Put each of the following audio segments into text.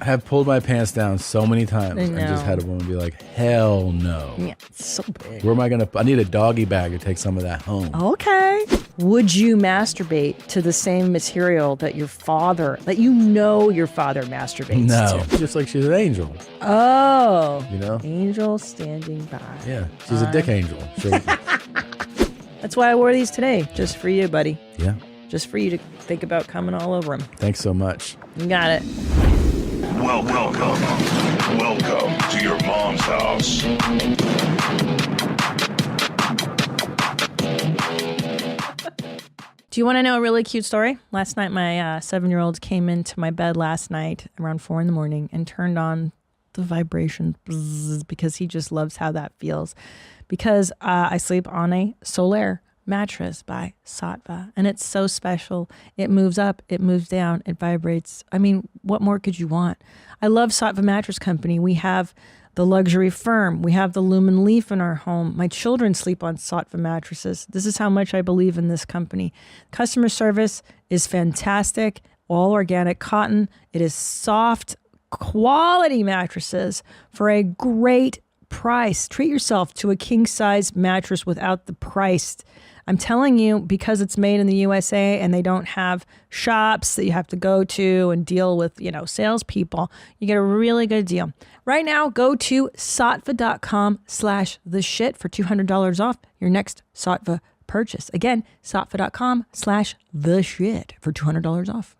I have pulled my pants down so many times and just had a woman be like, hell no. Yeah, it's so big. Where am I going to... I need a doggy bag to take some of that home. Okay. Would you masturbate to the same material that your father masturbates No. to? Just like she's an angel. Oh. You know? Angel standing by. Yeah. She's a dick angel. That's why I wore these today. Just for you, buddy. Yeah. Just for you to think about coming all over them. Thanks so much. You got it. Welcome to your mom's house. Do you want to know a really cute story? Last night, my 7-year-old came into my bed last night around 4 a.m. and turned on the vibration because he just loves how that feels. Because I sleep on a Soler mattress by Sattva, and it's so special. It moves up, it moves down, it vibrates. I mean, what more could you want? I love Sattva Mattress Company. We have the luxury firm. We have the lumen leaf in our home. My children sleep on Sattva mattresses. This is how much I believe in this company. Customer service is fantastic. All organic cotton. It is soft, quality mattresses for a great price. Treat yourself to a king-size mattress without the price. I'm telling you, because it's made in the USA and they don't have shops that you have to go to and deal with, salespeople, you get a really good deal. Right now, go to sattva.com/theshit for $200 off your next Sattva purchase. Again, sattva.com/theshit for $200 off.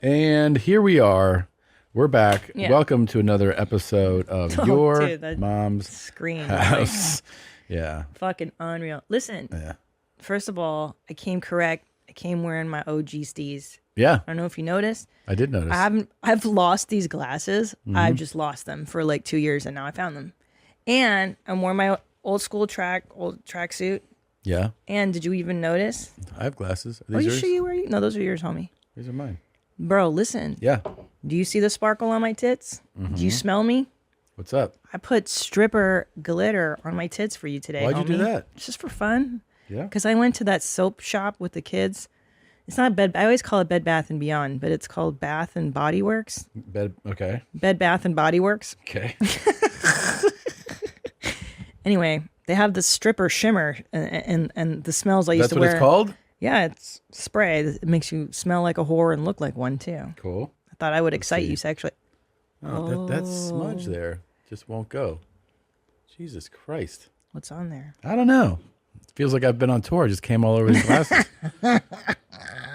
And here we are. We're back. Yeah. Welcome to another episode of Your Mom's Screen House. Yeah. Fucking unreal. Listen. Yeah. First of all, I came correct. I came wearing my OG stees. Yeah. I don't know if you noticed. I did notice. I've lost these glasses. Mm-hmm. I've just lost them for like 2 years and now I found them. And I'm wearing my old tracksuit. Yeah. And did you even notice? I have glasses. Are Are these you yours? sure you wear? No, those are yours, homie. These are mine. Bro, listen. Yeah. Do you see the sparkle on my tits? Mm-hmm. Do you smell me? What's up? I put stripper glitter on my tits for you today, Why'd you homie. do that? It's just for fun. Yeah. Because I went to that soap shop with the kids. It's not Bed. I always call it Bed Bath and Beyond, but it's called Bath and Body Works. Okay. Bed Bath and Body Works. Okay. Anyway, they have the stripper shimmer and the smells I used That's to what wear. it's called? Yeah, it's spray. It makes you smell like a whore and look like one too. Cool. I thought I would excite you sexually. Oh, that smudge there just won't go. Jesus Christ. What's on there? I don't know. It feels like I've been on tour. I just came all over these glasses. I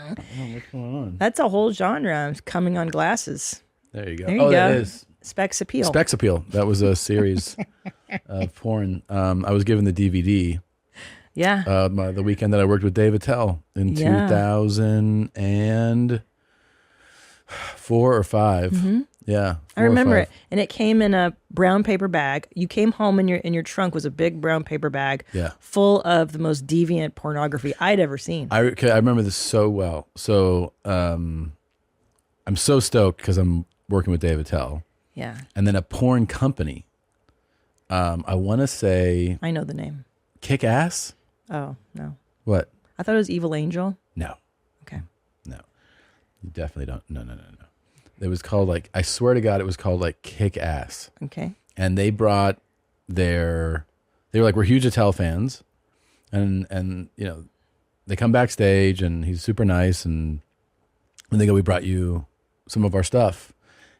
don't know what's going on. That's a whole genre coming on glasses. There you go. There you go. That is. Specs Appeal. Specs Appeal. That was a series of porn. I was given the DVD. Yeah. The weekend that I worked with Dave Attell in 2004 or 5. Mm-hmm. Yeah. I remember it. And it came in a brown paper bag. You came home and in your trunk was a big brown paper bag full of the most deviant pornography I'd ever seen. I remember this so well. So I'm so stoked because I'm working with Dave Attell. Yeah. And then a porn company. I want to say... I know the name. Kick Ass? Oh, no. What? I thought it was Evil Angel. No. Okay. No. You definitely don't. No. It was called I swear to God, it was called Kick Ass. Okay. And they brought they were we're huge Attell fans. And they come backstage and he's super nice. And they go, we brought you some of our stuff.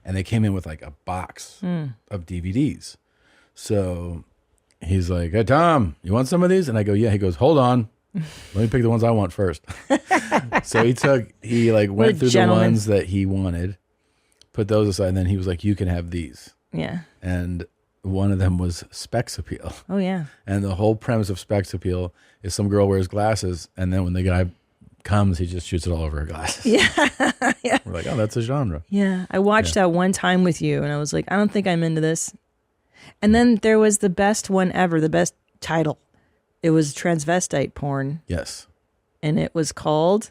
And they came in with a box of DVDs. So he's like, hey, Tom, you want some of these? And I go, yeah. He goes, hold on. Let me pick the ones I want first. So he went through the ones that he wanted, put those aside, and then he was like, you can have these. Yeah. And one of them was Specs Appeal. Oh, yeah. And the whole premise of Specs Appeal is some girl wears glasses, and then when the guy comes, he just shoots it all over her glasses. Yeah. Yeah. We're like, oh, that's a genre. Yeah. I watched that one time with you, and I was like, I don't think I'm into this. And then there was the best one ever, the best title. It was transvestite porn. Yes. And it was called...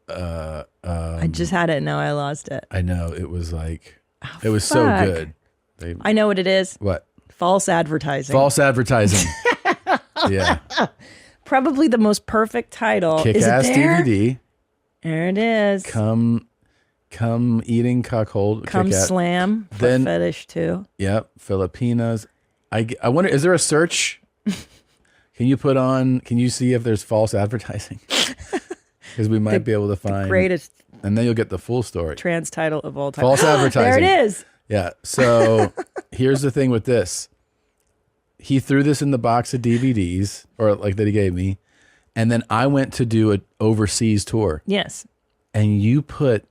I just had it, now I lost it. I know. It was it was so good. I know what it is. What? False advertising. False advertising. Yeah. Probably the most perfect title. Kick-Ass DVD. There it is. Come Come eating cuckold. Come Kit Kat. slam. Then Fetish too. Yep, Filipinas. I wonder, is there a search? Can you see if there's false advertising? Because we might be able to find. Greatest. And then you'll get the full story. Trans title of all time. False advertising. There it is. Yeah. So here's the thing with this. He threw this in the box of DVDs, or like that he gave me. And then I went to do an overseas tour. Yes. And you put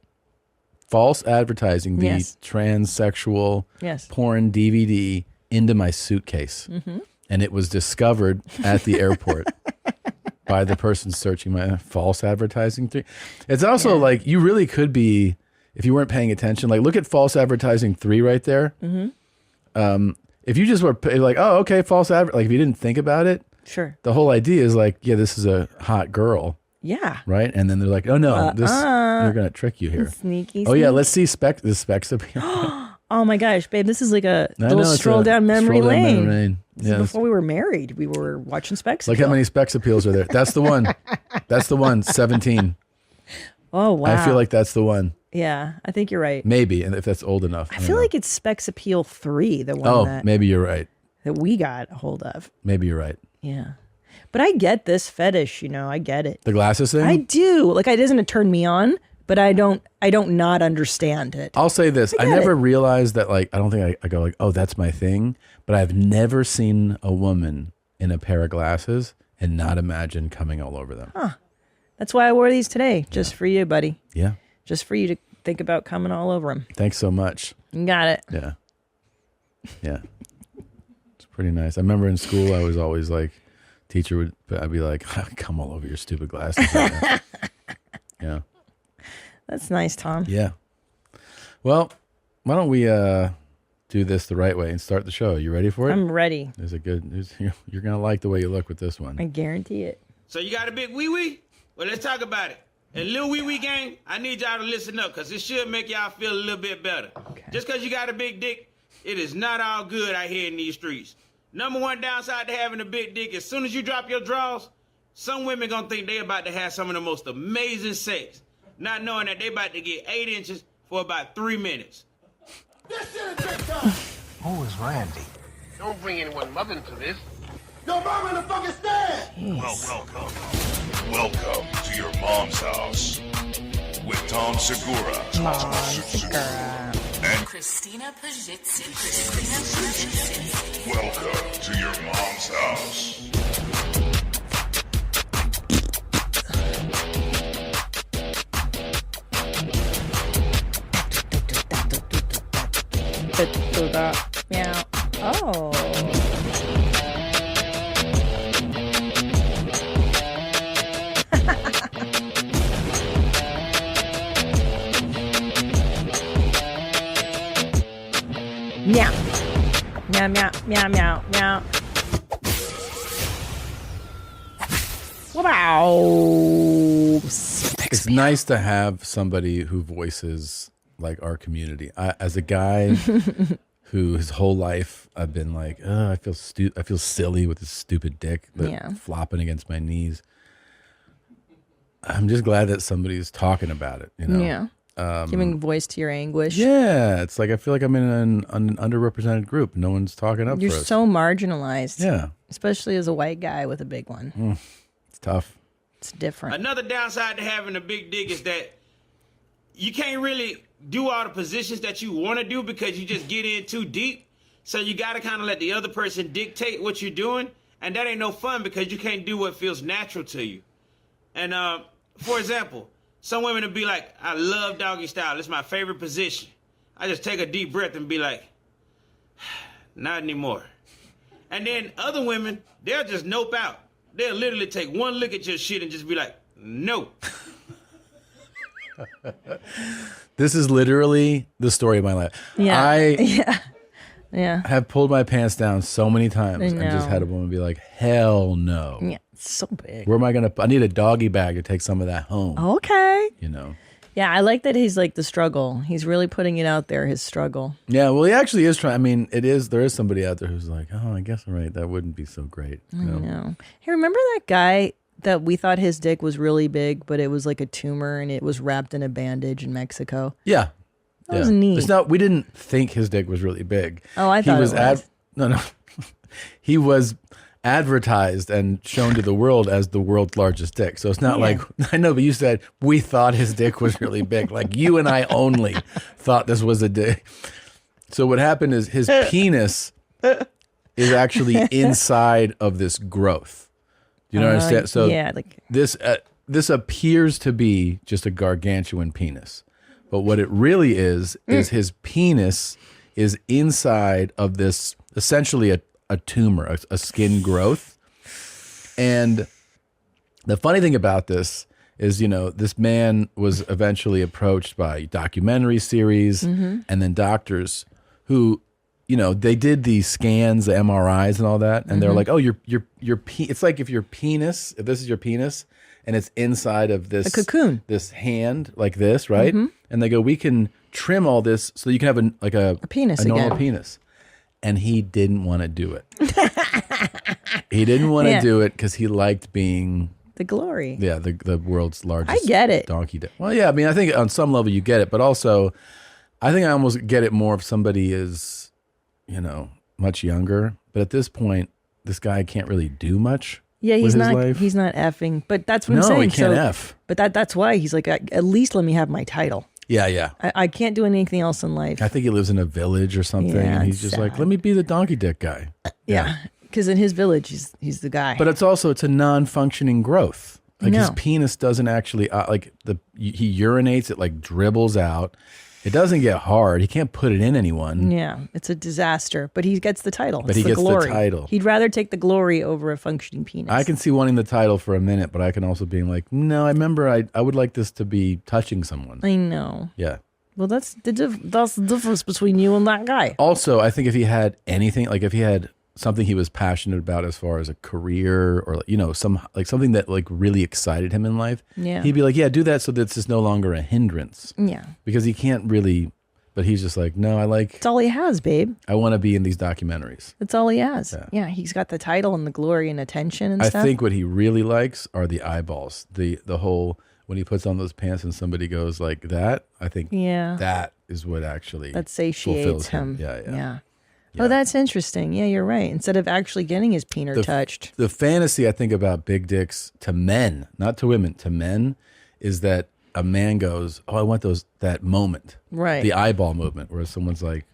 false advertising, the Yes. transsexual Yes. porn DVD into my suitcase. Mm-hmm. And it was discovered at the airport by the person searching my false advertising. It's also like, you really could be, if you weren't paying attention, like look at false advertising 3 right there. Mm-hmm. If you just were like, oh, okay, false advertising, like if you didn't think about it, sure. The whole idea is like, yeah, this is a hot girl. Yeah. Right? And then they're like, oh no, they're going to trick you here. Sneaky. Oh yeah, let's see the specs appeal. Oh my gosh, babe, this is like a little stroll down memory lane. Yeah, before we were married, we were watching Specs Look Appeal. how many Specs Appeals are there. That's the one. That's the one, 17. Oh, wow. I feel like that's the one. Yeah, I think you're right. Maybe, and if that's old enough. I feel like it's Specs Appeal 3, the one Oh, that, maybe you're right. that we got a hold of. Maybe you're right. Yeah. But I get this fetish, I get it. The glasses thing? I do. Like, it doesn't turn me on, but I don't not understand it. I'll say this. I never realized that, like, I don't think I go like, oh, that's my thing. But I've never seen a woman in a pair of glasses and not imagine coming all over them. Huh. That's why I wore these today, just for you, buddy. Yeah. Just for you to think about coming all over them. Thanks so much. You got it. Yeah. Yeah. It's pretty nice. I remember in school, I was always like, I'd be like, come all over your stupid glasses. Right yeah. That's nice, Tom. Yeah. Well, why don't we do this the right way and start the show? You ready for it? I'm ready. You're going to like the way you look with this one. I guarantee it. So you got a big wee-wee? Well, let's talk about it. And Lil Wee Wee gang, I need y'all to listen up because it should make y'all feel a little bit better. Okay. Just because you got a big dick, it is not all good out here in these streets. Number one downside to having a big dick, as soon as you drop your drawers, some women gonna think they about to have some of the most amazing sex, not knowing that they about to get 8 inches for about 3 minutes. Who is Randy? Don't bring anyone mother into this. Your mom in the fucking stand! Welcome to your mom's house with Tom Segura. And Christina Pazsitzky. welcome to your mom's house. Meow. Oh. Meow. Meow, meow, meow, meow, meow. Wow. It's nice to have somebody who voices like our community. As a guy who his whole life I've been like, oh, I feel silly with this stupid dick flopping against my knees. I'm just glad that somebody's talking about it. Yeah. Giving voice to your anguish. Yeah, it's like I feel like I'm in an underrepresented group. No one's talking up You're for us. so marginalized. Yeah. Especially as a white guy with a big one. It's tough. It's different. Another downside to having a big dick is that you can't really do all the positions that you want to do because you just get in too deep. So you got to kind of let the other person dictate what you're doing. And that ain't no fun because you can't do what feels natural to you. And for example, some women will be like, I love doggy style. It's my favorite position. I just take a deep breath and be like, not anymore. And then other women, they'll just nope out. They'll literally take one look at your shit and just be like, no. This is literally the story of my life. Yeah. I have pulled my pants down so many times and just had a woman be like, hell no. Yeah, it's so big. Where am I going to? I need a doggy bag to take some of that home. Okay. Yeah, I like that he's like the struggle. He's really putting it out there, his struggle. Yeah, well, he actually is trying. I mean, there is somebody out there who's like, oh, I guess I'm right. That wouldn't be so great. I know. Hey, remember that guy that we thought his dick was really big, but it was like a tumor and it was wrapped in a bandage in Mexico. Yeah. That was neat. It's not, we didn't think his dick was really big. Oh, I thought it was. No. He was advertised and shown to the world as the world's largest dick. So it's not like, I know, but you said we thought his dick was really big. Like you and I only thought this was a dick. So what happened is his penis is actually inside of this growth. Do you know what I'm saying? So yeah, like this appears to be just a gargantuan penis. But what it really is his penis is inside of this, essentially a tumor, a skin growth. And the funny thing about this is, this man was eventually approached by documentary series and then doctors who, they did the scans, the MRIs and all that. And they're like, oh, it's like if this is your penis and it's inside of this a cocoon, this hand like this, right? And they go, we can trim all this so you can have a penis, a normal again. penis. And he didn't want to do it. He didn't want to do it because he liked being the glory. Yeah, the world's largest. I get it. Donkey dick. Well, yeah, I mean, I think on some level you get it, but also, I think I almost get it more if somebody is, much younger. But at this point, this guy can't really do much. Yeah, with he's his not. life. He's not effing. But that's what I'm saying. No, he can't F. But that's why he's like, at least let me have my title. Yeah. I can't do anything else in life. I think he lives in a village or something, Yeah, and he's it's just sad. like, let me be the donkey dick guy. Yeah, because in his village, he's the guy. But it's a non-functioning growth. Like his No. penis doesn't actually he urinates, it like dribbles out. It doesn't get hard. He can't put it in anyone. Yeah, it's a disaster. But he gets the title. But It's he the gets the glory. title. He'd rather take the glory over a functioning penis. I can see wanting the title for a minute, but I can also be like, no, I remember I would like this to be touching someone. I know. Yeah. Well, that's the difference between you and that guy. Also, I think if he had anything, like if he had something he was passionate about as far as a career or something that like really excited him in life, Yeah. he'd be like, yeah, do that so that it's just no longer a hindrance. Yeah. Because he can't really, but he's just like, no, That's all he has, babe. I want to be in these documentaries. That's all he has. Yeah, he's got the title and the glory and attention and I stuff. think what he really likes are the eyeballs, the whole, when he puts on those pants and somebody goes like that, I think that is what actually that satiates fulfills him. Yeah. Oh, that's interesting. Yeah, you're right. Instead of actually getting his peener touched. The fantasy I think about big dicks to men, not to women, to men, is that a man goes, oh, I want that moment. Right. The eyeball movement where someone's like,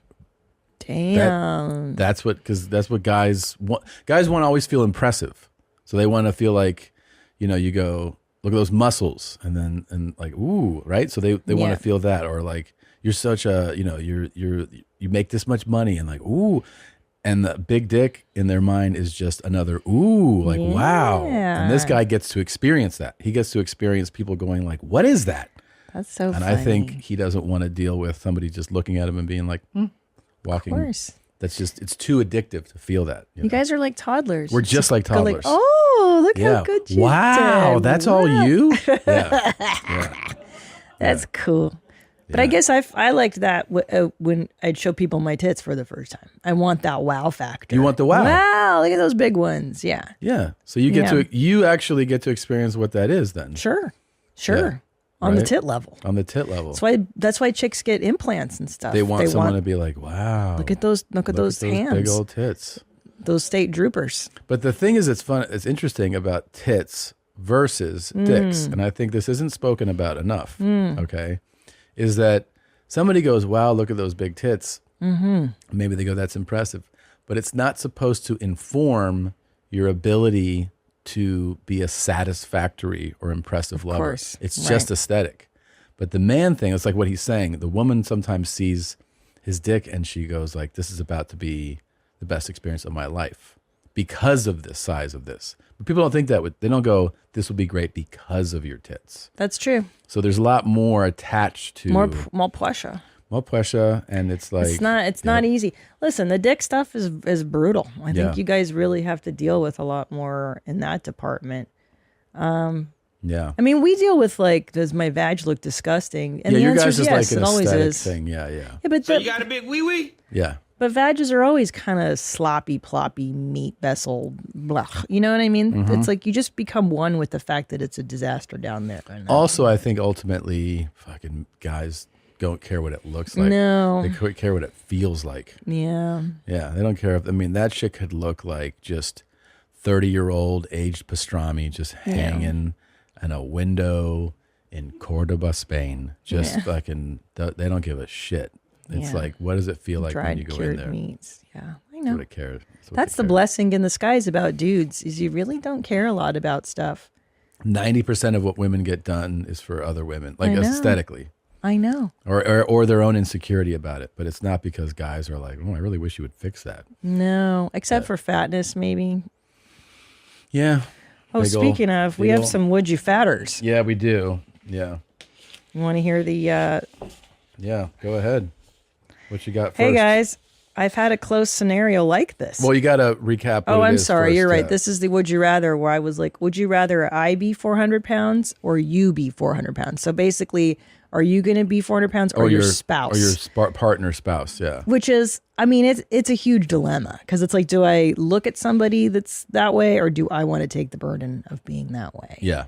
damn. That's what guys want. Guys want to always feel impressive. So they want to feel like, you go, look at those muscles and like, ooh, right? So they want to feel that, or like, you're such a, you make this much money and like, ooh. And the big dick in their mind is just another, ooh, like, wow. And this guy gets to experience that. He gets to experience people going like, what is that? That's so and funny. I think he doesn't want to deal with somebody just looking at him and being like, walking. Of course. That's just, it's too addictive to feel that. You guys are like toddlers. We're just like Go toddlers. oh, look how good you wow, did. that's all you? Yeah. That's cool. But I guess I liked that when I'd show people my tits for the first time. I want that wow factor. You want the wow. Wow, look at those big ones. Yeah. Yeah. So you actually get to experience what that is then. Sure. Yeah. On the Right? tit level. On the tit level. That's why chicks get implants and stuff. They want someone to be like, wow. Look at those hands. Big old tits. Those state droopers. But the thing is, it's interesting about tits versus dicks. And I think this isn't spoken about enough. Okay. Is that somebody goes, wow, look at those big tits. Mm-hmm. Maybe they go, that's impressive. But it's not supposed to inform your ability to be a satisfactory or impressive lover. Course. It's just aesthetic. But the man thing, it's like what he's saying. The woman sometimes sees his dick and she goes like, this is about to be the best experience of my life because of the size of this. But people don't think that. They don't go, this will be great because of your tits. That's true. So there's a lot more attached to More pressure. more pressure, and it's like It's not easy. Listen, the dick stuff is brutal. I Yeah. think you guys really have to deal with a lot more in that department. Yeah. I mean, we deal with like, does my vag look disgusting? And Yeah, the your answer guys is is yes, like an it always aesthetic is. thing. Yeah. Yeah, but So you got a big wee wee? Yeah. But vages are always kind of sloppy, ploppy, meat vessel, blah. You know what I mean? Mm-hmm. It's like you just become one with the fact that it's a disaster down there. Also, I think ultimately, fucking guys don't care what it looks like. No. They care what it feels like. Yeah. Yeah, they don't care if, I mean, that shit could look like just 30-year-old aged pastrami just hanging in a window in Cordoba, Spain. Just fucking, they don't give a shit. It's like, what does it feel like when you go in there? Meats. Yeah, I That's know. what it cares. That's the blessing in the skies about dudes is you really don't care a lot about stuff. 90% of what women get done is for other women, like aesthetically. I know. Or their own insecurity about it. But it's not because guys are like, oh, I really wish you would fix that. No, except for fatness, maybe. Yeah. Oh, speaking of, we have some would you fatters. Yeah, we do. Yeah. You want to hear the... Yeah, go ahead. What you got first? Hey, guys. I've had a close scenario like this. Well, you got to recap what I'm it is sorry. first, You're right. This is the would you rather where I was like, would you rather I be 400 pounds or you be 400 pounds? So basically, are you going to be 400 pounds or your spouse? Or your partner spouse, yeah. Which is, I mean, it's a huge dilemma because it's like, do I look at somebody that's that way or do I want to take the burden of being that way? Yeah.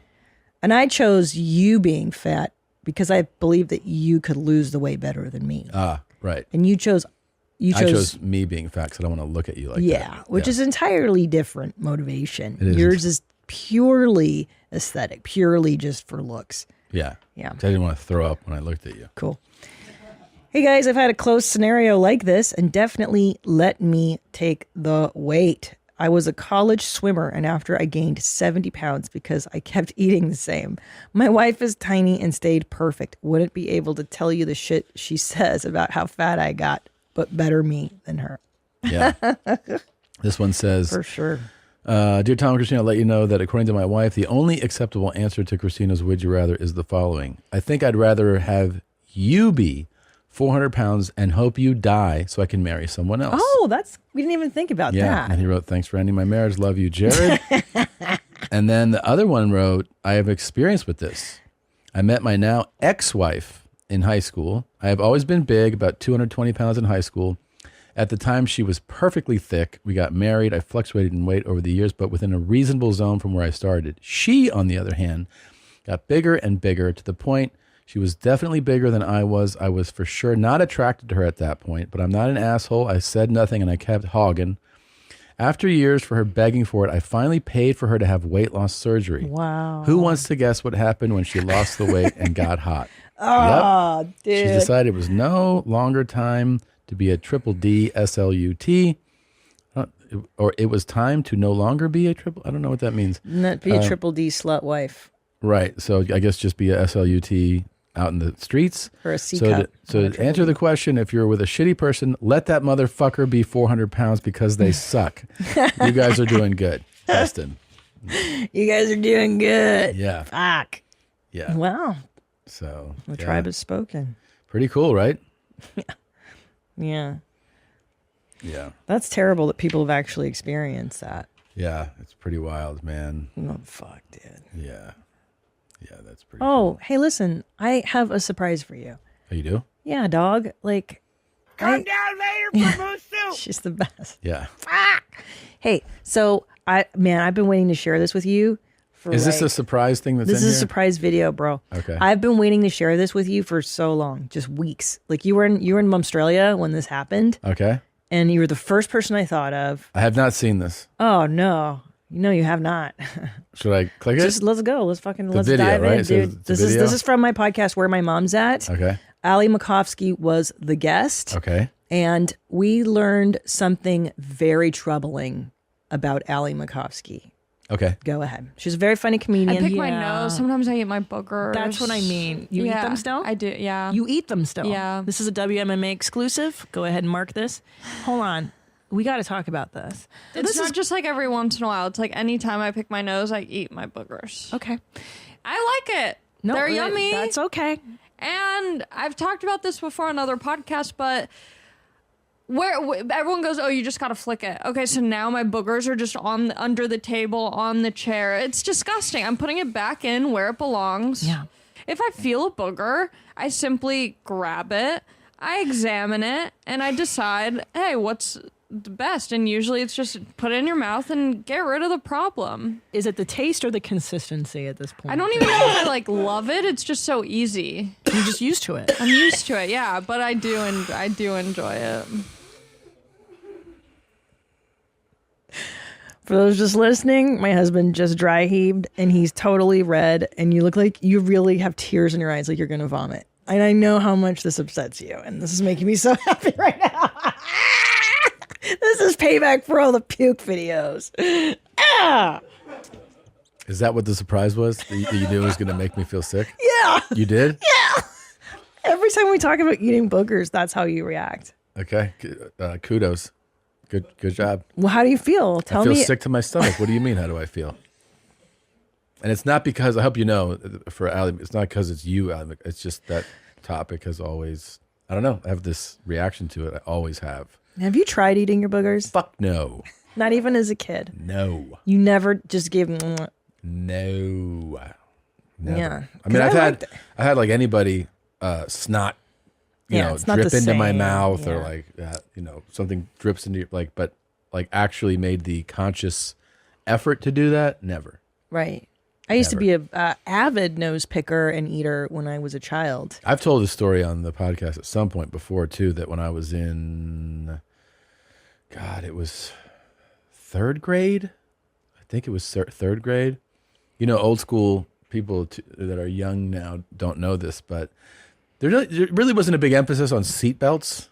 And I chose you being fat because I believe that you could lose the weight better than me. Right. And I chose me being fat because I don't want to look at you like that. Yeah, which is entirely different motivation. It is. Yours is purely aesthetic, purely just for looks. Yeah. Yeah. I didn't want to throw up when I looked at you. Cool. Hey guys, I've had a close scenario like this and definitely let me take the weight. I was a college swimmer and after I gained 70 pounds because I kept eating the same. My wife is tiny and stayed perfect. Wouldn't be able to tell you the shit she says about how fat I got, but better me than her. Yeah. This one says, For sure. Dear Tom and Christina, I'll let you know that according to my wife, the only acceptable answer to Christina's would you rather is the following. I think I'd rather have you be 400 pounds and hope you die so I can marry someone else. Oh, we didn't even think about that. And he wrote, thanks for ending my marriage. Love you, Jared. And then the other one wrote, I have experience with this. I met my now ex-wife in high school. I have always been big, about 220 pounds in high school. At the time, she was perfectly thick. We got married. I fluctuated in weight over the years, but within a reasonable zone from where I started. She, on the other hand, got bigger and bigger to the point she was definitely bigger than I was. I was for sure not attracted to her at that point, but I'm not an asshole. I said nothing and I kept hogging. After years for her begging for it, I finally paid for her to have weight loss surgery. Wow. Who wants to guess what happened when she lost the weight and got hot? Oh, dude. She decided it was no longer time to be a triple D SLUT, or it was time to no longer be a triple. I don't know what that means. Not be a triple D slut wife. Right. So I guess just be a SLUT out in the streets. Or a C So cup. to answer the question, if you're with a shitty person, let that motherfucker be 400 pounds because they suck. You guys are doing good, Dustin. You guys are doing good. Yeah. Fuck. Yeah. Wow. So The tribe has spoken. pretty cool, right? Yeah. Yeah. That's terrible that people have actually experienced that. Yeah. It's pretty wild, man. Oh, fuck, dude. Yeah. Yeah, that's pretty Oh, hey, listen. I have a surprise for you. Oh, you do? Yeah, dog. Like, Come down later for moose soup. she's the best. Yeah. Hey, so I've been waiting to share this with you. Is this a surprise thing that's This in is here? a surprise video, bro. Okay. I've been waiting to share this with you for so long, just weeks. Like you were in Australia when this happened, Okay. and you were the first person I thought of. I have not seen this. Oh no, you have not. Should I click it? Just let's go. Let's video, dive right? in, So dude. it's a video? This is from my podcast Where My Mom's At. Okay. Ali Makovsky was the guest, Okay. and we learned something very troubling about Ali Makovsky. Okay. Go ahead. She's a very funny comedian. I pick my nose. Sometimes I eat my boogers. That's what I mean. You eat them still? I do, yeah. You eat them still? Yeah. This is a WMMA exclusive. Go ahead and mark this. Hold on. We got to talk about this. It's not just like every once in a while. It's like anytime I pick my nose, I eat my boogers. Okay. I like it. No, They're yummy. That's okay. And I've talked about this before on other podcasts, but where everyone goes, oh, you just got to flick it. Okay, so now my boogers are just under the table, on the chair. It's disgusting. I'm putting it back in where it belongs. Yeah. If I feel a booger, I simply grab it. I examine it and I decide, hey, what's the best? And usually it's just put it in your mouth and get rid of the problem. Is it the taste or the consistency at this point? I don't even know if I like love it. It's just so easy. You're just used to it. I'm used to it, yeah, but I do enjoy it. For those just listening, my husband just dry heaved and he's totally red and you look like you really have tears in your eyes like you're going to vomit. And I know how much this upsets you and this is making me so happy right now. This is payback for all the puke videos. Ah! Is that what the surprise was? That you knew it was going to make me feel sick? Yeah. You did? Yeah. Every time we talk about eating boogers, that's how you react. Okay. Kudos. Good job. Well, how do you feel? I feel sick to my stomach. What do you mean, how do I feel? And it's not because, I hope you know, for Allie, it's not because it's you, Allie. It's just that topic has always, I don't know, I have this reaction to it. I always have. Have you tried eating your boogers? Fuck no. Not even as a kid? No. You never just gave... No. Never. Yeah. I mean, I've had like anybody snot, drip into my mouth or like, something drips into your, but actually made the conscious effort to do that. Never. Right. I used to be a avid nose picker and eater when I was a child. I've told this story on the podcast at some point before too, that when I was in, it was third grade. I think it was third grade. Old school people that are young now don't know this, but there really wasn't a big emphasis on seatbelts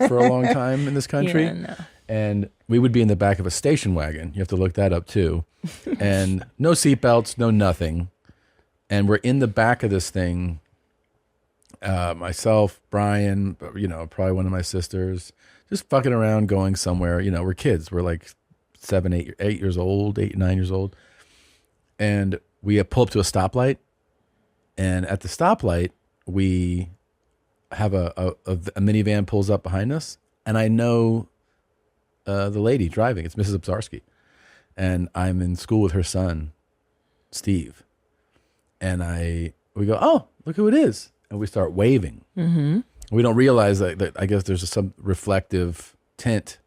for a long time in this country. Yeah, no. And we would be in the back of a station wagon. You have to look that up too. And no seatbelts, no nothing. And we're in the back of this thing. Myself, Brian, probably one of my sisters, just fucking around going somewhere. We're kids. We're like 7, 8 years old, 8, 9 years old. And we pull up to a stoplight. And at the stoplight, we have a minivan pulls up behind us. And I know the lady driving. It's Mrs. Pazsitzky. And I'm in school with her son, Steve. And we go, oh, look who it is. And we start waving. Mm-hmm. We don't realize that I guess there's some reflective tint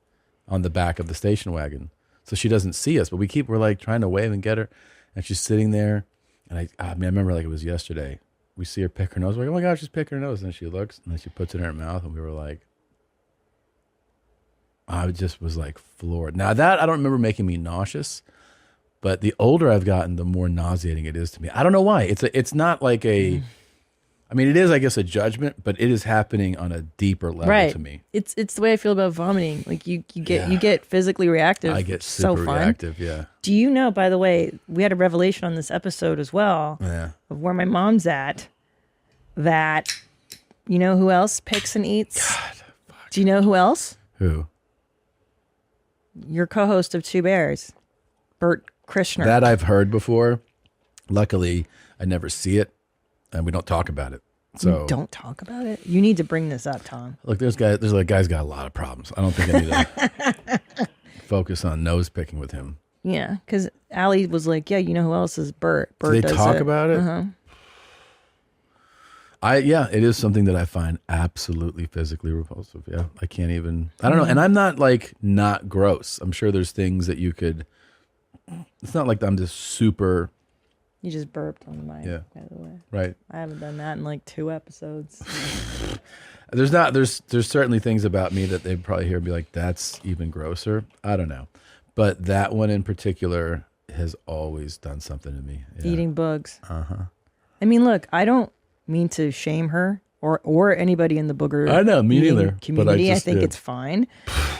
on the back of the station wagon. So she doesn't see us, but we're like trying to wave and get her. And she's sitting there. And I remember like it was yesterday. We see her pick her nose. We're like, oh my gosh, she's picking her nose. And then she looks and then she puts it in her mouth. And we were like, I just was like floored. Now that I don't remember making me nauseous, but the older I've gotten, the more nauseating it is to me. I don't know why. It's not like I mean, it is, I guess, a judgment, but it is happening on a deeper level to me. It's the way I feel about vomiting. Like you get physically reactive. I get super reactive. Yeah. Do you know? By the way, we had a revelation on this episode as well. Yeah. Of where my mom's at. That you know who else picks and eats? God. Fuck. Do you know who else? Who? Your co-host of Two Bears, Bert Kreischer. That I've heard before. Luckily, I never see it, and we don't talk about it. So you don't talk about it? You need to bring this up, Tom. Look, there's a guy's got a lot of problems. I don't think I need to focus on nose picking with him. Yeah, because Allie was like, "Yeah, you know who else is Bert?" Bert Do they does talk it. about it? Uh-huh. It is something that I find absolutely physically repulsive. Yeah, I can't even. I don't know, and I'm not like not gross. I'm sure there's things that you could. It's not like I'm just super. You just burped on the mic, by the way. Right. I haven't done that in like 2 episodes. There's certainly things about me that they'd probably hear and be like, that's even grosser. I don't know. But that one in particular has always done something to me. Yeah. Eating bugs. Uh-huh. I mean, look, I don't mean to shame her or anybody in the booger I know, me neither, community. but I think it's fine.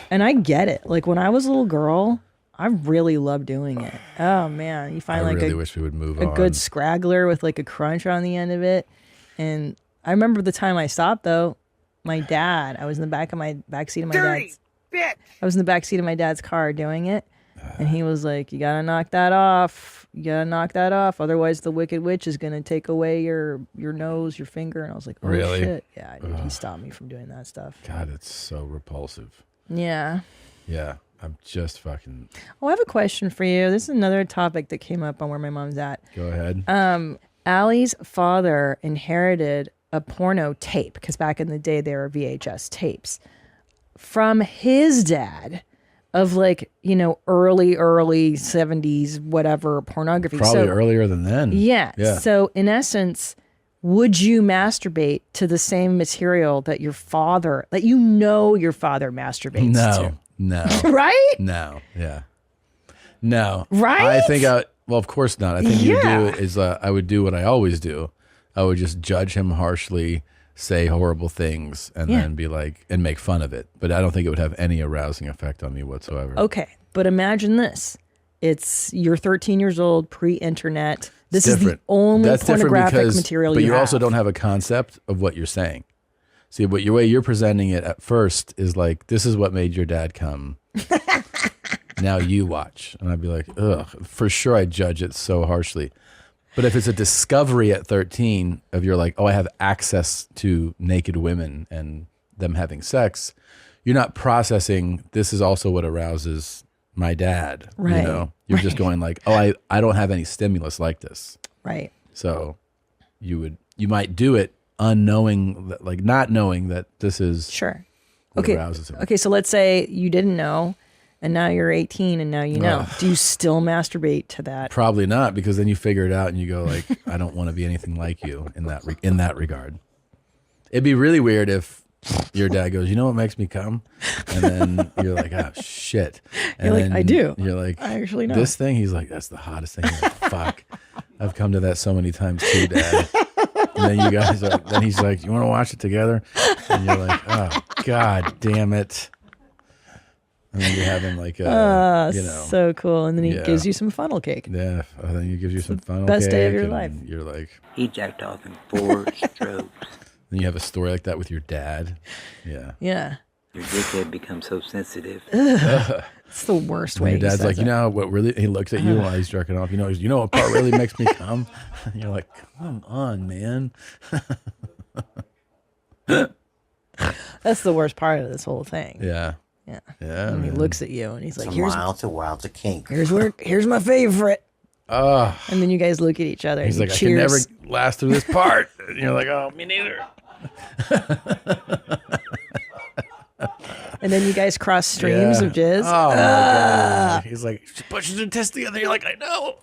And I get it. Like when I was a little girl, I really loved doing it. Oh man, you find I like really wish we would move on. A good scraggler with like a crunch on the end of it. And I remember the time I stopped though. My dad, I was in the back seat of my dad's. I was in the back seat of my dad's car doing it, and he was like, "You gotta knock that off. You gotta knock that off. Otherwise, the Wicked Witch is gonna take away your nose, your finger." And I was like, "Oh really? Shit, yeah." Dude, he stopped me from doing that stuff. God, it's so repulsive. Yeah. Yeah. I'm just fucking. Oh, I have a question for you. This is another topic that came up on where my mom's at. Go ahead. Allie's father inherited a porno tape, because back in the day they were VHS tapes, from his dad of like, you know, early 70s, whatever, pornography. Probably earlier than then. Yeah. So in essence, would you masturbate to the same material that your father masturbates to? No. Right? No. Yeah. No. Right? I think well, of course not. I think you do is I would do what I always do. I would just judge him harshly, say horrible things, and then be like, and make fun of it. But I don't think it would have any arousing effect on me whatsoever. Okay. But imagine this. You're 13 years old, pre-internet. This is the only pornographic material you have. But you also don't have a concept of what you're saying. See, but your way you're presenting it at first is like, this is what made your dad come. Now you watch. And I'd be like, ugh, for sure I judge it so harshly. But if it's a discovery at 13 of you're like, oh, I have access to naked women and them having sex, you're not processing, this is also what arouses my dad. Right. You know, you're just going like, oh, I don't have any stimulus like this. Right. So you might do it unknowing, like not knowing that this is what arouses him. Okay, so let's say you didn't know, and now you're 18 and now you know. Do you still masturbate to that? Probably not, because then you figure it out and you go like, I don't want to be anything like you in that regard. It'd be really weird if your dad goes, you know what makes me come? And then you're like, oh shit. And you're like, I do. You're like, I actually know. This thing? He's like, that's the hottest thing. You're like, fuck. I've come to that so many times too, Dad. And then then he's like, you want to watch it together? And you're like, oh, God damn it. And then you're having like a, so cool. And then he gives you some funnel cake. Yeah. And then he gives you some funnel cake. Best day of your life. You're like, he jacked off in 4 strokes. Then you have a story like that with your dad. Yeah. Yeah. Your dickhead becomes so sensitive. It's the worst way. Your dad's like, you know what really, he looks at you while he's jerking off. You know what part really makes me come? And you're like, come on, man. That's the worst part of this whole thing. Yeah. Yeah. Yeah. And he looks at you and he's like, It's a wild to kink. Here's my favorite. And then you guys look at each other. He's and like, cheers. I can never last through this part. And you're like, oh, me neither. And then you guys cross streams of jizz. Oh, my God. He's like, she pushes her tits together. You're like, I know.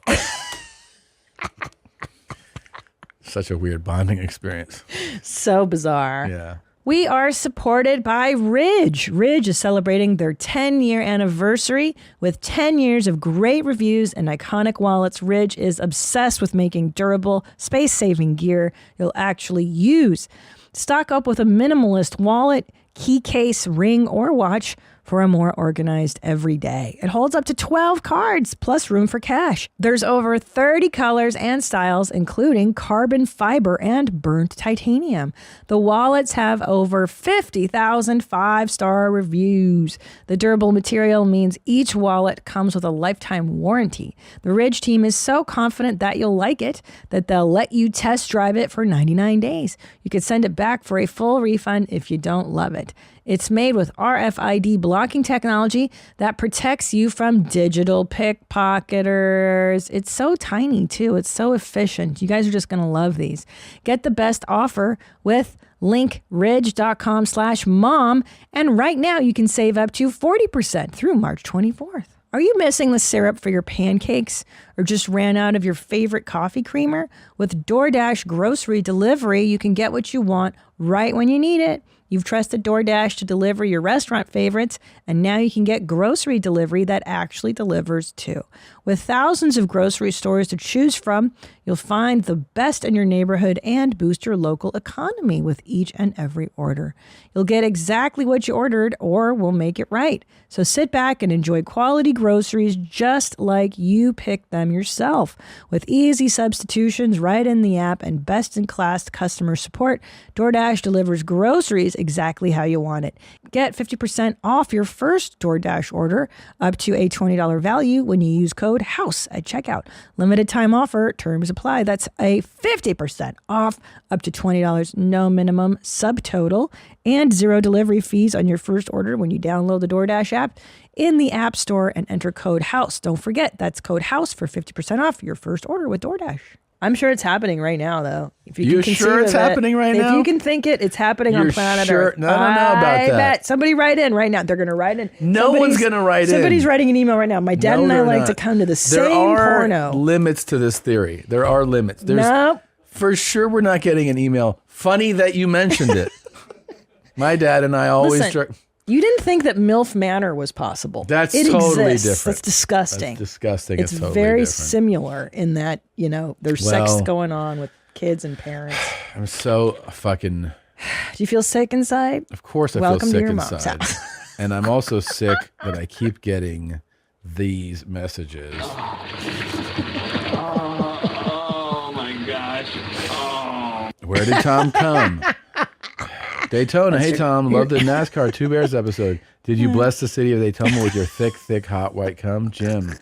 Such a weird bonding experience. So bizarre. Yeah. We are supported by Ridge. Ridge is celebrating their 10-year anniversary with 10 years of great reviews and iconic wallets. Ridge is obsessed with making durable, space-saving gear you'll actually use. Stock up with a minimalist wallet, key case, ring, or watch for a more organized every day. It holds up to 12 cards, plus room for cash. There's over 30 colors and styles, including carbon fiber and burnt titanium. The wallets have over 50,000 five-star reviews. The durable material means each wallet comes with a lifetime warranty. The Ridge team is so confident that you'll like it that they'll let you test drive it for 99 days. You can send it back for a full refund if you don't love it. It's made with RFID blocking technology that protects you from digital pickpocketers. It's so tiny, too. It's so efficient. You guys are just going to love these. Get the best offer with link ridge.com/mom. And right now you can save up to 40% through March 24th. Are you missing the syrup for your pancakes or just ran out of your favorite coffee creamer? With DoorDash grocery delivery, you can get what you want right when you need it. You've trusted DoorDash to deliver your restaurant favorites, and now you can get grocery delivery that actually delivers too. With thousands of grocery stores to choose from, you'll find the best in your neighborhood and boost your local economy with each and every order. You'll get exactly what you ordered, or we'll make it right. So sit back and enjoy quality groceries just like you picked them yourself. With easy substitutions right in the app and best-in-class customer support, DoorDash delivers groceries exactly how you want it. Get 50% off your first DoorDash order up to a $20 value when you use code HOUSE at checkout. Limited time offer, terms apply. That's a 50% off up to $20, no minimum subtotal, and 0 delivery fees on your first order when you download the DoorDash app in the App Store and enter code HOUSE. Don't forget, that's code HOUSE for 50% off your first order with DoorDash. I'm sure it's happening right now, though. If You can sure conceive it's of happening right now? If you can think it, it's happening on You're planet sure? Earth. No, I don't know about I that. bet. Somebody write in right now. They're going to write in. No one's going to write in. Somebody's writing an email right now. My dad No, and I they're like not. to come to the There same are porno. limits to this theory. There are limits. Nope. For sure, we're not getting an email. Funny that you mentioned it. My dad and I always... Listen, you didn't think that MILF Manor was possible. That's it totally exists. different. That's disgusting. That's disgusting. It's totally very different. similar in that, there's sex going on with kids and parents. I'm so fucking... Do you feel sick inside? Of course I Welcome feel to sick your mom's inside. house. And I'm also sick that I keep getting these messages. Oh my gosh. Oh. Where did Tom come? Daytona. Hey, Tom. Love the NASCAR Two Bears episode. Did you bless the city of Daytona with your thick, hot white cum? Jim.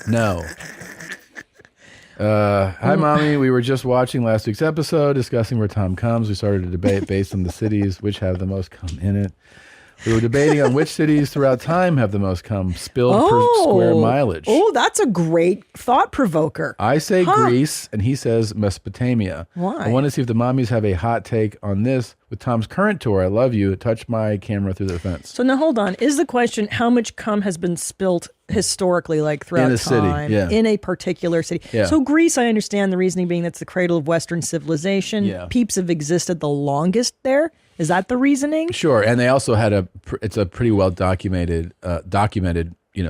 No. Hi, Mommy. We were just watching last week's episode discussing where Tom comes. We started a debate based on the cities which have the most cum in it. We were debating on which cities throughout time have the most cum spilled per square mileage. Oh, that's a great thought provoker. I say Greece, and he says Mesopotamia. Why? I want to see if the mommies have a hot take on this with Tom's current tour. I love you. Touch my camera through the fence. So now hold on. Is the question how much cum has been spilt historically, like throughout In a city, time, yeah. in a particular city? Yeah. So Greece, I understand the reasoning being that's the cradle of Western civilization. Yeah. Peeps have existed the longest there. Is that the reasoning? Sure, and they also had it's a pretty well documented,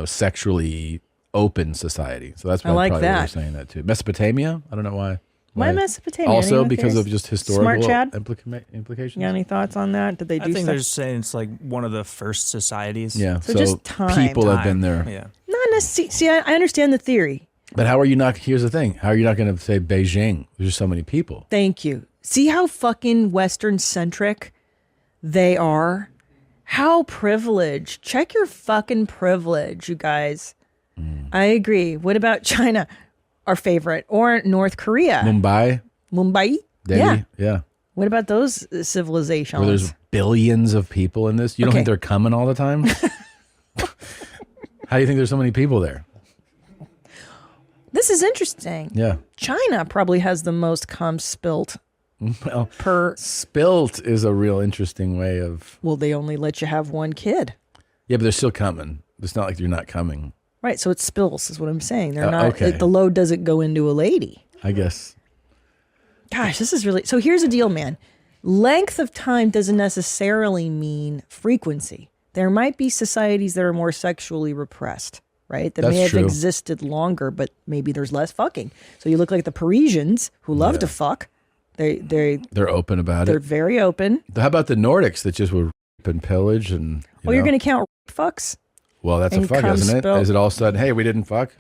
sexually open society. So that's why I like probably that. we're saying that too. Mesopotamia? I don't know why. Why Mesopotamia? Also Anyone because theories? of just Smart historical Chad? implications. You got any thoughts on that? Did they do I think stuff? they're saying it's like one of the first societies. Yeah, So just time. people have been there. Yeah. Not necessarily. See, I understand the theory. But how are you not? Here's the thing: how are you not going to say Beijing? There's just so many people. Thank you. See how fucking Western centric they are? How privileged. Check your fucking privilege, you guys. I agree. What about China? Our favorite. Or North Korea. Mumbai, Delhi? Delhi, yeah. What about those civilizations? Where there's billions of people in this. You don't Okay. think they're coming all the time? How do you think there's so many people there? This is interesting. Yeah. China probably has the most cum spilt Well, per. spilt is a real interesting way of. Well, they only let you have one kid. Yeah, but they're still coming. It's not like you're not coming. Right, so it spills is what I'm saying. They're not. Okay. The load doesn't go into a lady. I guess. Gosh, this is really. So here's the deal, man. Length of time doesn't necessarily mean frequency. There might be societies that are more sexually repressed, right? That That's may have true. existed longer, but maybe there's less fucking. So you look like the Parisians who love to fuck. They're open about it. very open. How about the Nordics that just would rape and pillage and? You're going to count fucks? Well, that's a and fuck, cum isn't it? spill. Is it all of a sudden? Hey, we didn't fuck.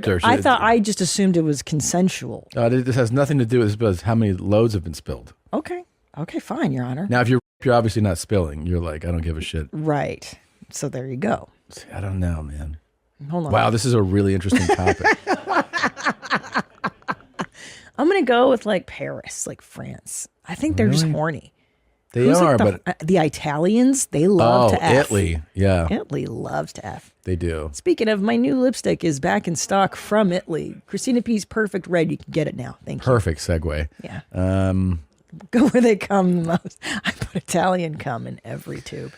I just assumed it was consensual. This has nothing to do with this, but it's how many loads have been spilled. Okay, fine, Your Honor. Now, if you're obviously not spilling, you're like, I don't give a shit. Right. So there you go. I don't know, man. Hold on. Wow, this is a really interesting topic. I'm going to go with like Paris, like France. I think they're just Really? horny. They Who's are, like but the Italians, they love to F. Italy, yeah, Italy loves to F. they do. Speaking of, my new lipstick is back in stock from Italy. Christina P's Perfect Red. You can get it now. Thank you. Perfect segue. Yeah. Go where they come the most. I put Italian cum in every tube.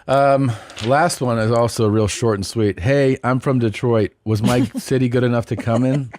Last one is also real short and sweet. Hey, I'm from Detroit. Was my city good enough to come in?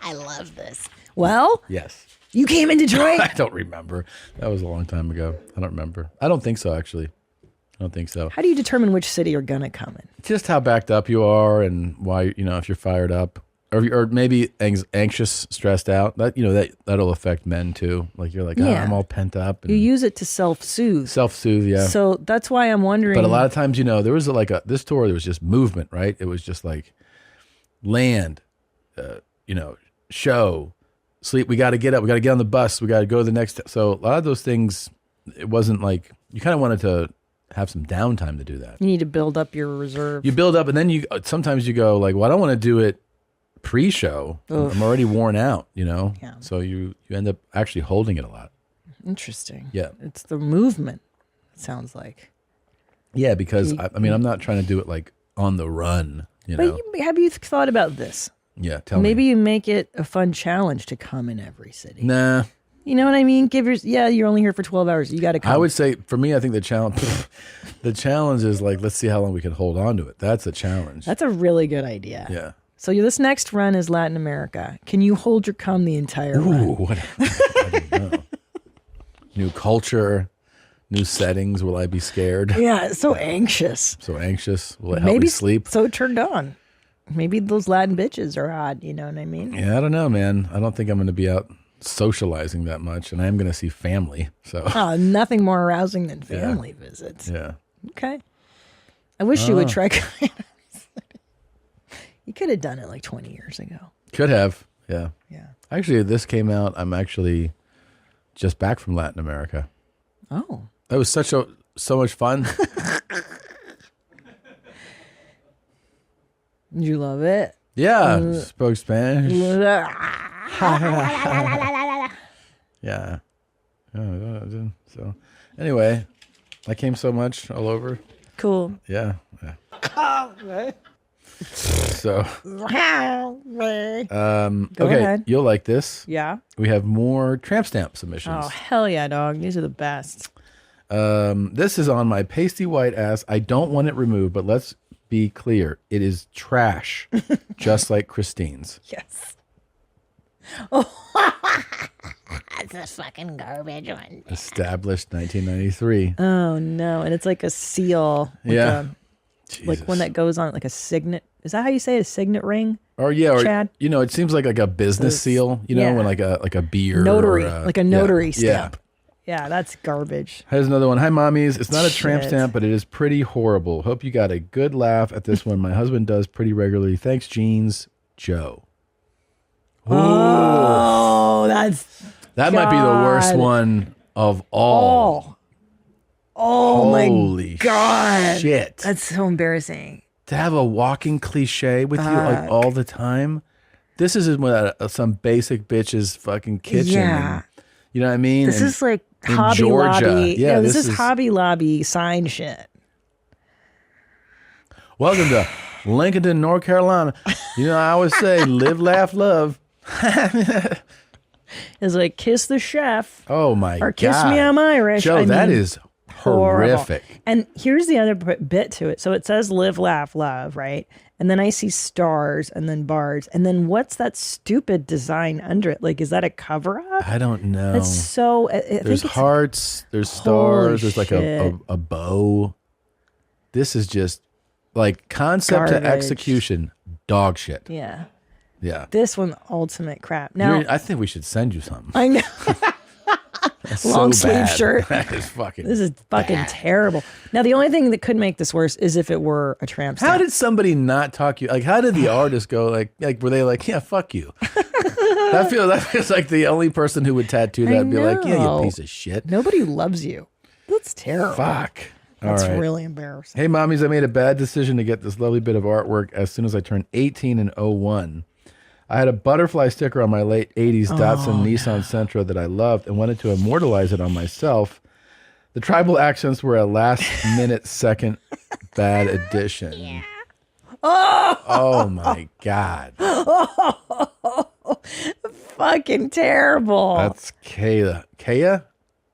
I love this. Well, Yes. you came in Detroit? I don't remember. That was a long time ago. I don't remember. I don't think so, actually. I don't think so. How do you determine which city you're going to come in? Just how backed up you are and why, if you're fired up or maybe anxious, stressed out. That'll affect men too. Like you're like, Yeah. I'm all pent up. And You use it to self-soothe. self-soothe, yeah. So that's why I'm wondering. But a lot of times, there was this tour, there was just movement, right? It was just like land, show, sleep. We got to get up. We got to get on the bus. We got to go to the next. So a lot of those things, it wasn't like, you kind of wanted to have some downtime to do that. you need to build up your reserve. You build up and then sometimes you go like, well, I don't want to do it pre-show. I'm already worn out, Yeah. So you end up actually holding it a lot. Interesting. Yeah. It's the movement, it sounds like. Yeah, because I'm not trying to do it like on the run, But have you thought about this? Yeah, tell Maybe me. you make it a fun challenge to come in every city. Nah. You know what I mean? You're only here for 12 hours. You got to come. I would say, for me, I think the challenge is like, let's see how long we can hold on to it. That's a challenge. That's a really good idea. Yeah. So this next run is Latin America. Can you hold your cum the entire Ooh, run? what? I don't know. New culture, new settings. Will I be scared? Yeah, so anxious. So anxious. Will it help me sleep? So turned on. Maybe those Latin bitches are odd. You know what I mean? Yeah, I don't know, man. I don't think I'm going to be out socializing that much, and I am going to see family. So Oh, nothing more arousing than family visits. yeah. Okay. I wish you would try. You could have done it like 20 years ago. Could have. Yeah. Yeah. Actually, this came out. I'm actually just back from Latin America. Oh. That was so much fun. Did you love it? Yeah. Spoke Spanish. Yeah. So anyway, I came so much all over. Cool. Yeah. So Go okay, ahead. you'll like this. Yeah. We have more tramp stamp submissions. Oh, hell yeah, dog. These are the best. This is on my pasty white ass. I don't want it removed, but let's be clear. It is trash, just like Christine's. Yes. That's a fucking garbage one. Established 1993. Oh, no. And it's like a seal. Yeah. Like one that goes on like a signet. Is that how you say it? A signet ring? Or Chad? it seems like a business seal, yeah. when like a beer. Notary. Or Like a notary yeah. stamp. Yeah, that's garbage. Here's another one. Hi, mommies. It's not a tramp Shit. stamp, but it is pretty horrible. Hope you got a good laugh at this one. My husband does pretty regularly. Thanks, Jeans. Joe. Oh, That might be the worst God. one of all. Oh Holy my God. shit. That's so embarrassing. To have a walking cliche with you like all the time. This is some basic bitch's fucking kitchen. Yeah. And, you know what I mean? This is like in Hobby Georgia. Lobby. Yeah, this is Hobby Lobby sign shit. Welcome to Lincoln, North Carolina. I always say live, laugh, love. It's like kiss the chef. Oh my God. Or kiss me, I'm Irish. Joe, that is horrible. horrific. And here's the other bit to it. So it says live, laugh, love, right? And then I see stars and then bars. And then what's that stupid design under it? Like, is that a cover up? I don't know. It's so. There's hearts, there's stars, there's like shit. a bow. This is just like concept Garbage. to execution, dog shit. Yeah. Yeah. This one, ultimate crap. Now, I think we should send you something. I know. That's Long so sleeve bad. shirt. That is fucking. This is fucking bad. terrible. Now, the only thing that could make this worse is if it were a tramp stamp. How did somebody not talk you? Like, how did the artist go? Like, were they like, yeah, fuck you? that feels like the only person who would tattoo that would be like, yeah, know. you piece of shit. Nobody loves you. That's terrible. Fuck. That's All right. really embarrassing. Hey, mommies, I made a bad decision to get this lovely bit of artwork as soon as I turned 18 in 01. I had a butterfly sticker on my late 80s Datsun Nissan Sentra that I loved and wanted to immortalize it on myself. The tribal accents were a last-minute second bad addition. Oh, my God. Fucking terrible. That's Kaya. Kaya?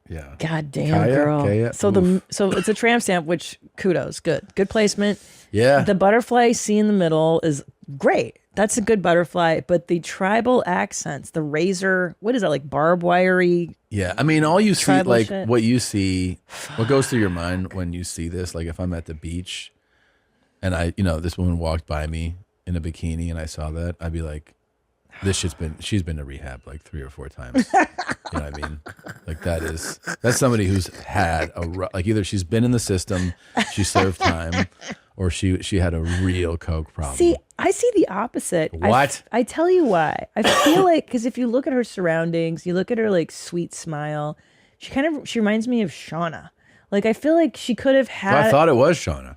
Yeah. God damn, Kaya? girl. Kaya? So it's a tramp stamp, which kudos, good placement. Yeah. The butterfly C in the middle is great. That's a good butterfly, but the tribal accents, the razor, what is that, like barbed wiry? Yeah, I mean, all you see, Tribal like shit. what you see, what goes through your mind when you see this, like if I'm at the beach and this woman walked by me in a bikini and I saw that, I'd be like, she's been to rehab like 3 or 4 times. You know what I mean? Like that's somebody who's had like either she's been in the system, she served time, or she had a real coke problem. See, I see the opposite. What? I tell you why. I feel like, because if you look at her surroundings, you look at her like sweet smile, she reminds me of Shauna. Like, I feel like she could have had. I thought it was Shauna.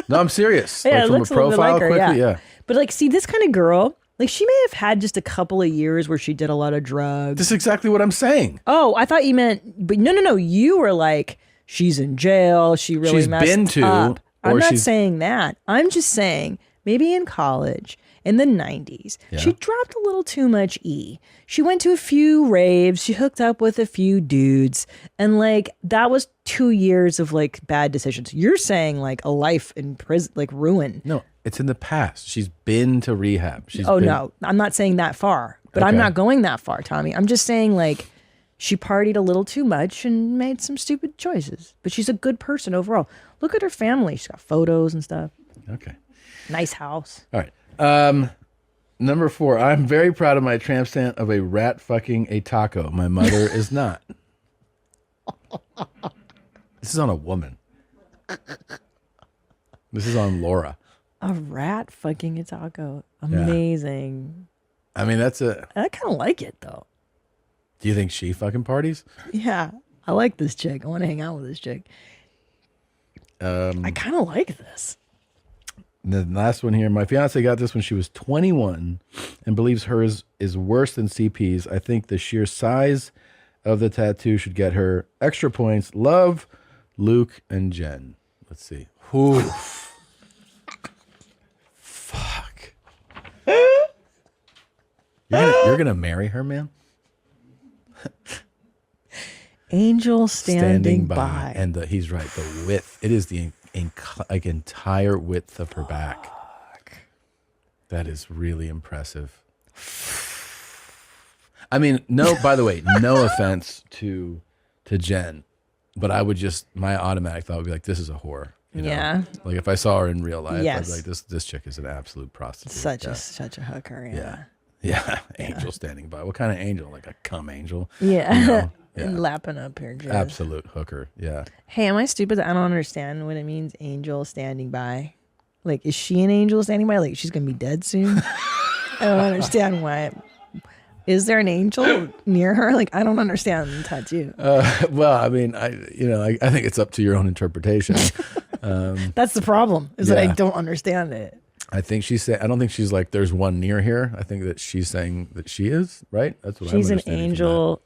No, I'm serious. Yeah, like it from looks a a little bit profile like her, quickly, yeah. yeah. But like, see, this kind of girl, like she may have had just a couple of years where she did a lot of drugs. This is exactly what I'm saying. Oh, I thought you meant, but no. You were like, she's in jail. She really She's messed been to, up. I'm or not she's- saying that. I'm just saying maybe in college in the 90s. Yeah. She dropped a little too much E. She went to a few raves. She hooked up with a few dudes. And like, that was 2 years of like bad decisions. You're saying like a life in prison, like ruin. No, it's in the past. She's been to rehab. No, I'm not saying that far, but I'm Okay. not going that far, Tommy. I'm just saying like, she partied a little too much and made some stupid choices. But she's a good person overall. Look at her family. She's got photos and stuff. Okay. Nice house. All right. Number 4. I'm very proud of my tramp stamp of a rat fucking a taco. My mother is not. This is on a woman. This is on Laura. A rat fucking a taco. Amazing. I mean, I kind of like it though. Do you think she fucking parties? Yeah. I like this chick. I want to hang out with this chick. I kind of like this. The last one here. My fiance got this when she was 21 and believes hers is worse than CP's. I think the sheer size of the tattoo should get her extra points. Love, Luke, and Jen. Let's see. Whew. Fuck. You're gonna marry her, man? Angel standing by. And he's right. The width. It is the entire width of her back. That is really impressive. I mean, by the way, no offense to Jen, but I would just, my automatic thought would be like, this is a whore. You know? Yeah. Like if I saw her in real life, I'd Yes. be like, this chick is an absolute prostitute. Such a hooker. Yeah. Yeah. Angel standing by. What kind of angel? Like a cum angel? Yeah. You know? And lapping up her dress. Absolute hooker. Yeah. Hey, am I stupid? I don't understand what it means, angel standing by. Like, is she an angel standing by? Like, she's going to be dead soon? I don't understand why. Is there an angel near her? Like, I don't understand the tattoo. Well, I mean, I think it's up to your own interpretation. That's the problem, is that I don't understand it. I think I don't think she's like, there's one near here. I think that she's saying that she is, right? That's what She's I'm an angel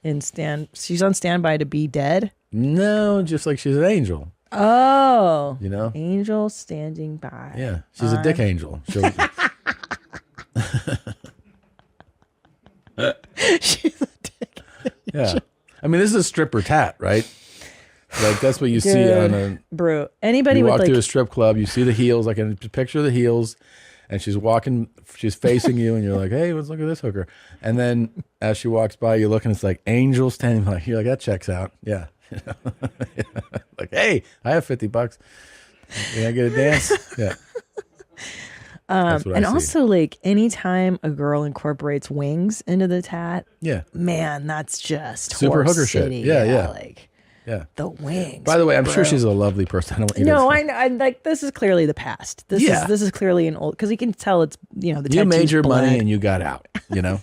she's on standby to be dead? No, just like she's an angel. Oh. You know? Angel standing by. Yeah. She's a dick angel. She's a dick angel. Yeah. I mean, this is a stripper tat, right? Like that's what you see on a bro. Anybody you with walk like through a strip club, you see the heels, like a picture of the heels, and she's facing you, and you're like, hey, let's look at this hooker. And then as she walks by, you look and it's like angel standing by. You're like, that checks out. Yeah. Like, hey, I have $50. Can I get a dance? Yeah. And also like anytime a girl incorporates wings into the tat, yeah, man, that's just super hooker city. shit. Yeah. Like yeah. The wings. By the way, I'm bro. sure she's a lovely person. I like this is clearly the past. This is clearly an old because you can tell it's the you made your black. money and you got out, and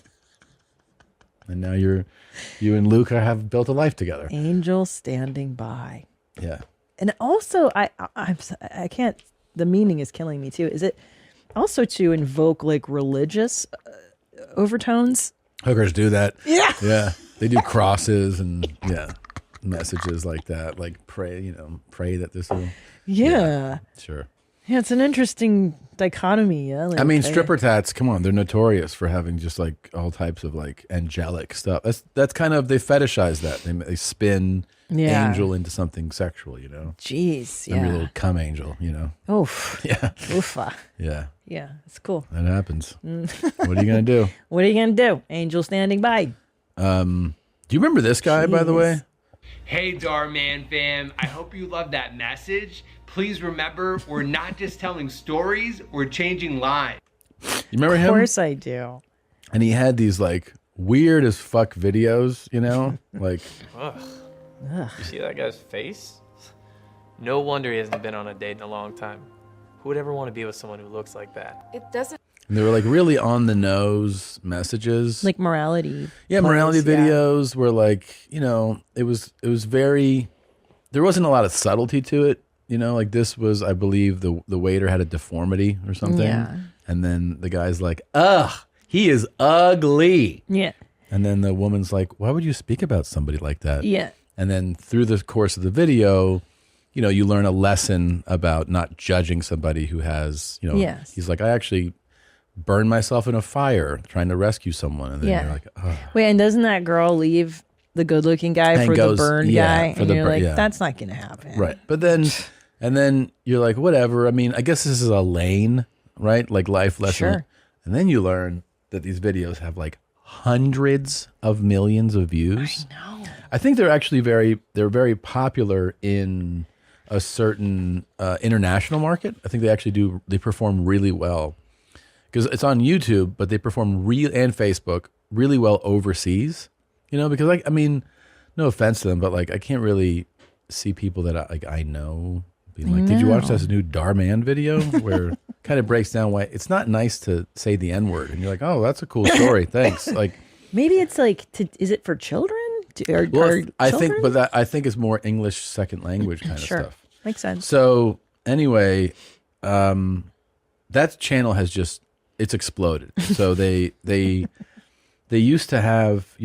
now you and Luca have built a life together. Angel standing by. Yeah. And also I can't, the meaning is killing me too. Is it also to invoke like religious overtones? Hookers do that. Yeah. Yeah. They do crosses and messages like that, like pray that this will. Yeah. Sure. Yeah, it's an interesting dichotomy. Yeah. Like, I mean, stripper tats, come on, they're notorious for having just like all types of like angelic stuff. That's kind of, they fetishize that. They spin angel into something sexual, Jeez, yeah. Every little cum angel, Oof. Yeah. Oofa. Yeah. Yeah, it's cool. That happens. What are you gonna do? What are you gonna do? Angel standing by. Do you remember this guy, by the way? Hey, Darman fam, I hope you love that message. Please remember, we're not just telling stories, we're changing lives. You remember him? Of course I do. And he had these like weird as fuck videos, like. Ugh. You see that guy's face? No wonder he hasn't been on a date in a long time. Who would ever want to be with someone who looks like that? It doesn't. And they were like really on the nose messages, like morality. Yeah, morality videos were like, it was very. There wasn't a lot of subtlety to it, Like this was, I believe, the waiter had a deformity or something, and then the guy's like, "Ugh, he is ugly." Yeah. And then the woman's like, "Why would you speak about somebody like that?" Yeah. And then through the course of the video, you learn a lesson about not judging somebody who has, Yes. He's like, I actually burn myself in a fire trying to rescue someone. And then Yeah. you're like, oh. Wait, and doesn't that girl leave the good-looking guy And for goes- the burned yeah, guy? for And the you're bur- like, yeah. that's not going to happen. Right. But then, and then you're like, whatever. I mean, I guess this is a lane, right? Like life lesson. Sure. And then you learn that these videos have like hundreds of millions of views. I know. I think they're actually they're very popular in a certain international market. I think they perform really well because it's on YouTube, but they perform and Facebook really well overseas, because I mean, no offense to them, but like, I can't really see people that I know being like, did you watch this new Darman video where kind of breaks down why it's not nice to say the N-word? And you're like, oh, that's a cool story. Thanks. Like, maybe it's like, is it for children? I think it's more English second language kind of stuff. Makes sense. So anyway, that channel has it's exploded. So they used to have,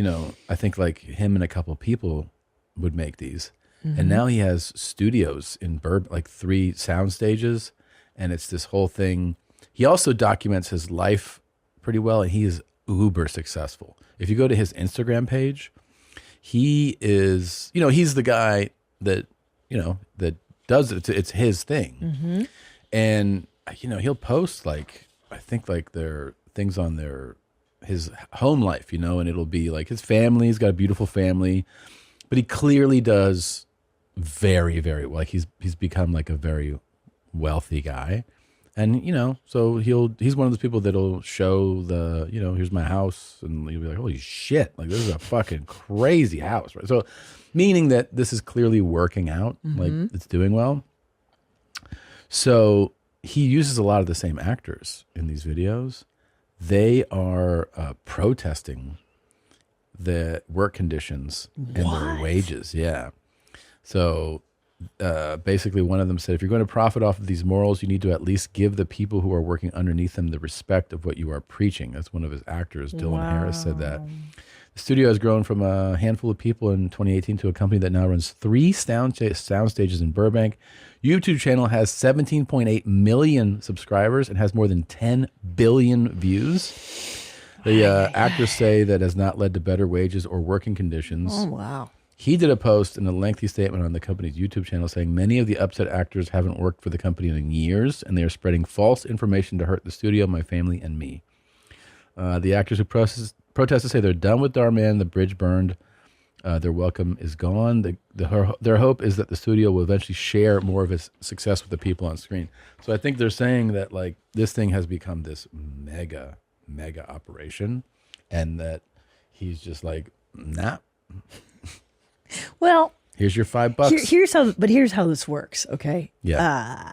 I think like him and a couple people would make these. And now he has studios in like 3 sound stages, and it's this whole thing. He also documents his life pretty well, and he is uber successful. If you go to his Instagram page, he is, he's the guy that, that does it. It's his thing. And, he'll post like, I think like their things on his home life, and it'll be like his family. He's got a beautiful family, but he clearly does very, very well. Like he's become like a very wealthy guy. And, so he's one of those people that'll show here's my house, and you'll be like, holy shit, like this is a fucking crazy house, right? So meaning that this is clearly working out, like it's doing well. So he uses a lot of the same actors in these videos. They are protesting the work conditions and their wages. Yeah. So basically one of them said, if you're going to profit off of these morals, you need to at least give the people who are working underneath them the respect of what you are preaching. That's one of his actors, Dylan Harris, said that. The studio has grown from a handful of people in 2018 to a company that now runs 3 sound stages in Burbank. YouTube channel has 17.8 million subscribers and has more than 10 billion views. The actors say that has not led to better wages or working conditions. Oh, wow. He did a post in a lengthy statement on the company's YouTube channel saying many of the upset actors haven't worked for the company in years, and they are spreading false information to hurt the studio, my family, and me. The actors who protested say they're done with Darman, the bridge burned, their welcome is gone. Their hope is that the studio will eventually share more of its success with the people on screen. So I think they're saying that like this thing has become this mega operation, and that he's just like, nah. Well, here's your $5. Here's how this works. Okay. Yeah.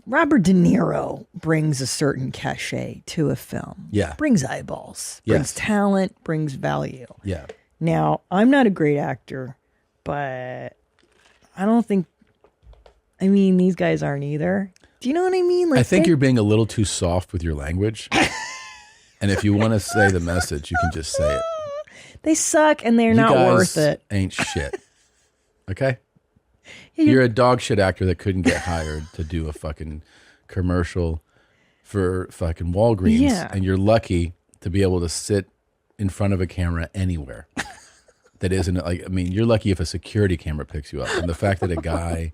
Robert De Niro brings a certain cachet to a film. Yeah. Brings eyeballs, brings talent, brings value. Yeah. Now, I'm not a great actor, but I don't think, these guys aren't either. Do you know what I mean? Like, I think you're being a little too soft with your language. And if you want to say the message, you can just say it. They suck and they're not worth it. Ain't shit. Okay? You're a dog shit actor that couldn't get hired to do a fucking commercial for fucking Walgreens. Yeah. And you're lucky to be able to sit in front of a camera anywhere. That isn't you're lucky if a security camera picks you up. And the fact that a guy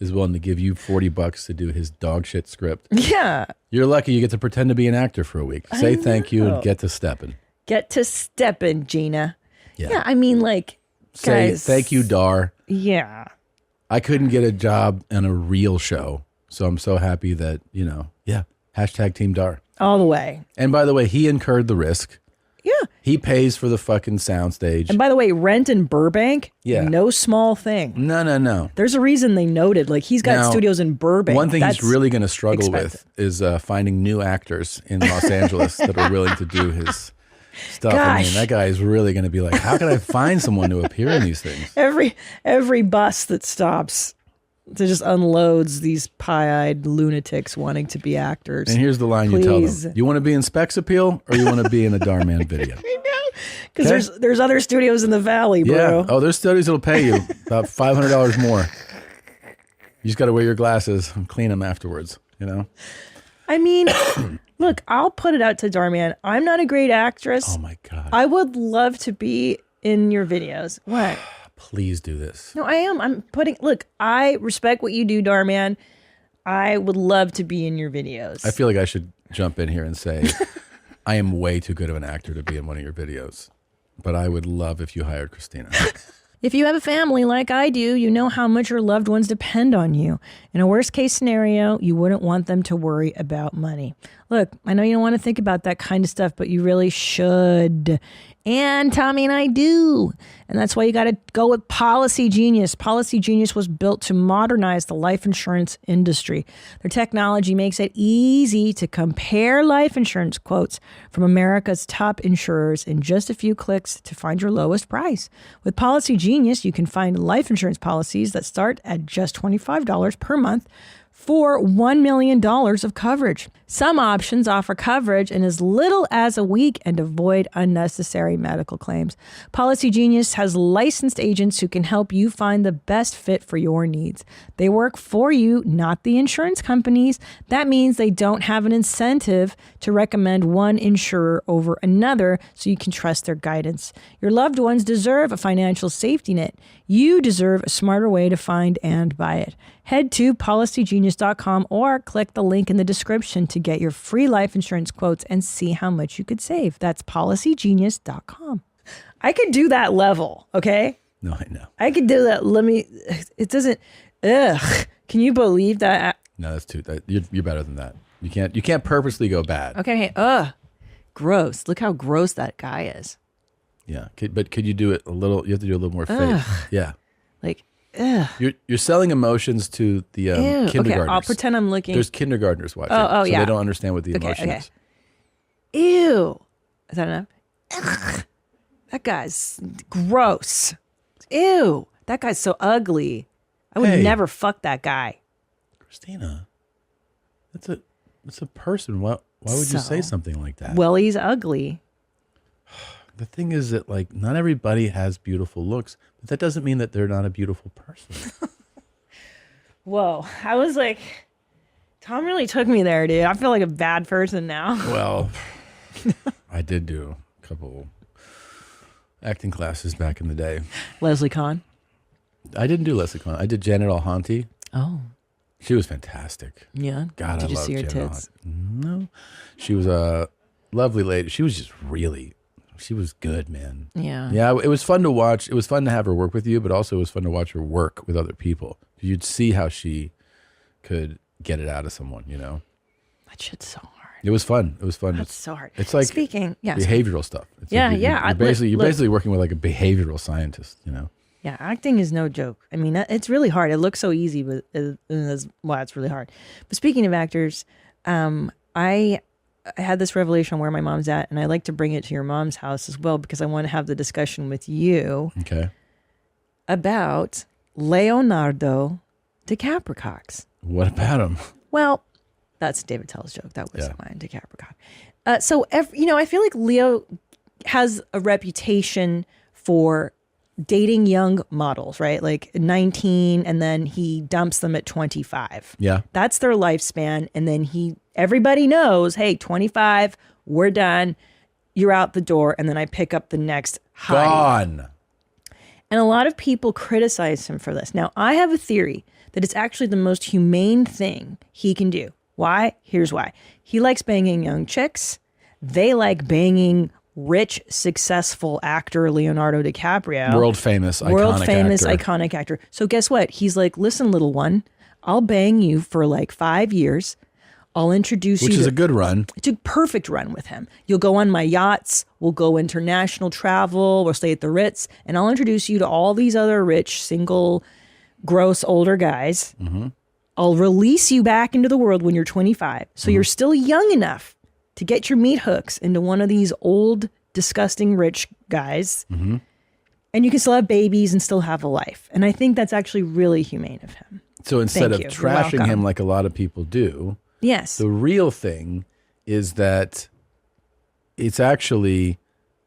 is willing to give you $40 to do his dog shit script. Yeah. You're lucky you get to pretend to be an actor for a week. Say thank you and get to stepping. Get to stepping, Gina. Yeah. Say guys, thank you, Dar. Yeah. I couldn't get a job on a real show. So I'm so happy that, hashtag Team Dar. All the way. And by the way, he incurred the risk. Yeah. He pays for the fucking soundstage. And by the way, rent in Burbank, no small thing. No. There's a reason they noted, like he's got Now, studios in Burbank. One thing he's really going to struggle expensive. with is finding new actors in Los Angeles that are willing to do his stuff. Gosh. That guy is really going to be like, how can I find someone to appear in these things? Every bus that stops to just unloads these pie-eyed lunatics wanting to be actors. And here's the line you tell them. You want to be in Specs Appeal or you want to be in a Darman video? Because there's other studios in the valley, bro. Yeah. Oh, there's studios that'll pay you about $500 more. You just got to wear your glasses and clean them afterwards, I mean, look, I'll put it out to Darman. I'm not a great actress. Oh my God. I would love to be in your videos. What? Please do this. No, I am. Look, I respect what you do, Darman. I would love to be in your videos. I feel like I should jump in here and say, I am way too good of an actor to be in one of your videos, but I would love if you hired Christina. If you have a family like I do, you know how much your loved ones depend on you. In a worst case scenario, you wouldn't want them to worry about money. Look, I know you don't want to think about that kind of stuff, but you really should. And Tommy and I do. And that's why you got to go with Policy Genius. Policy Genius was built to modernize the life insurance industry. Their technology makes it easy to compare life insurance quotes from America's top insurers in just a few clicks to find your lowest price. With Policy Genius, you can find life insurance policies that start at just $25 per month for $1 million of coverage. Some options offer coverage in as little as a week and avoid unnecessary medical claims. Policy Genius has licensed agents who can help you find the best fit for your needs. They work for you, not the insurance companies. That means they don't have an incentive to recommend one insurer over another, so you can trust their guidance. Your loved ones deserve a financial safety net. You deserve a smarter way to find and buy it. Head to policygenius.com or click the link in the description to get your free life insurance quotes and see how much you could save. That's policygenius.com. I could do that level, okay? No, I know. I could do that. It doesn't, can you believe that? No, that's too, you're better than that. You can't purposely go bad. Okay, gross. Look how gross that guy is. Yeah, but could you do it a little, you have to do a little more fake. Yeah. Like, ugh. You're selling emotions to the kindergartners. Okay, I'll pretend I'm looking. There's kindergartners watching. Oh, so yeah. they don't understand what the emotion is. Ew. Is that enough? Ugh. That guy's gross. Ew. That guy's so ugly. I would never fuck that guy. Christina, it's a person. Why would you say something like that? Well, he's ugly. The thing is that, like, not everybody has beautiful looks, but that doesn't mean that they're not a beautiful person. Whoa. I was like, Tom really took me there, dude. I feel like a bad person now. Well, I did do a couple acting classes back in the day. Leslie Kahn? I didn't do Leslie Kahn. I did Janet Alhanty. Oh. She was fantastic. Yeah? God, Did I you love see her Janet tits? Alhanty. No. She was a lovely lady. She was just she was good, man. Yeah. Yeah, it was fun to watch. It was fun to have her work with you, but also it was fun to watch her work with other people. You'd see how she could get it out of someone, you know? That shit's so hard. It was fun. It was fun. That's so hard. It's like behavioral stuff. It's Yeah, like yeah. You're basically working with like a behavioral scientist, you know? Yeah, acting is no joke. I mean, it's really hard. It looks so easy, but it's really hard. But speaking of actors, I had this revelation where my mom's at, and I like to bring it to your mom's house as well because I want to have the discussion with you about Leonardo DiCaprio. What about him? Well, that's David Tell's joke. That was mine, DiCaprio. So, I feel like Leo has a reputation for dating young models, right? Like 19, and then he dumps them at 25. Yeah. That's their lifespan. And then everybody knows, hey, 25, we're done. You're out the door. And then I pick up the next hottie. Gone. And a lot of people criticize him for this. Now, I have a theory that it's actually the most humane thing he can do. Why? Here's why. He likes banging young chicks. They like banging rich, successful actor Leonardo DiCaprio. World famous, iconic actor. So guess what? He's like, listen, little one, I'll bang you for like 5 years. I'll introduce you. Which is a good run. It's a perfect run with him. You'll go on my yachts. We'll go international travel. We'll stay at the Ritz. And I'll introduce you to all these other rich, single, gross, older guys. Mm-hmm. I'll release you back into the world when you're 25. So you're still young enough to get your meat hooks into one of these old, disgusting, rich guys. Mm-hmm. And you can still have babies and still have a life. And I think that's actually really humane of him. So instead of trashing him like a lot of people do, yes, the real thing is that it's actually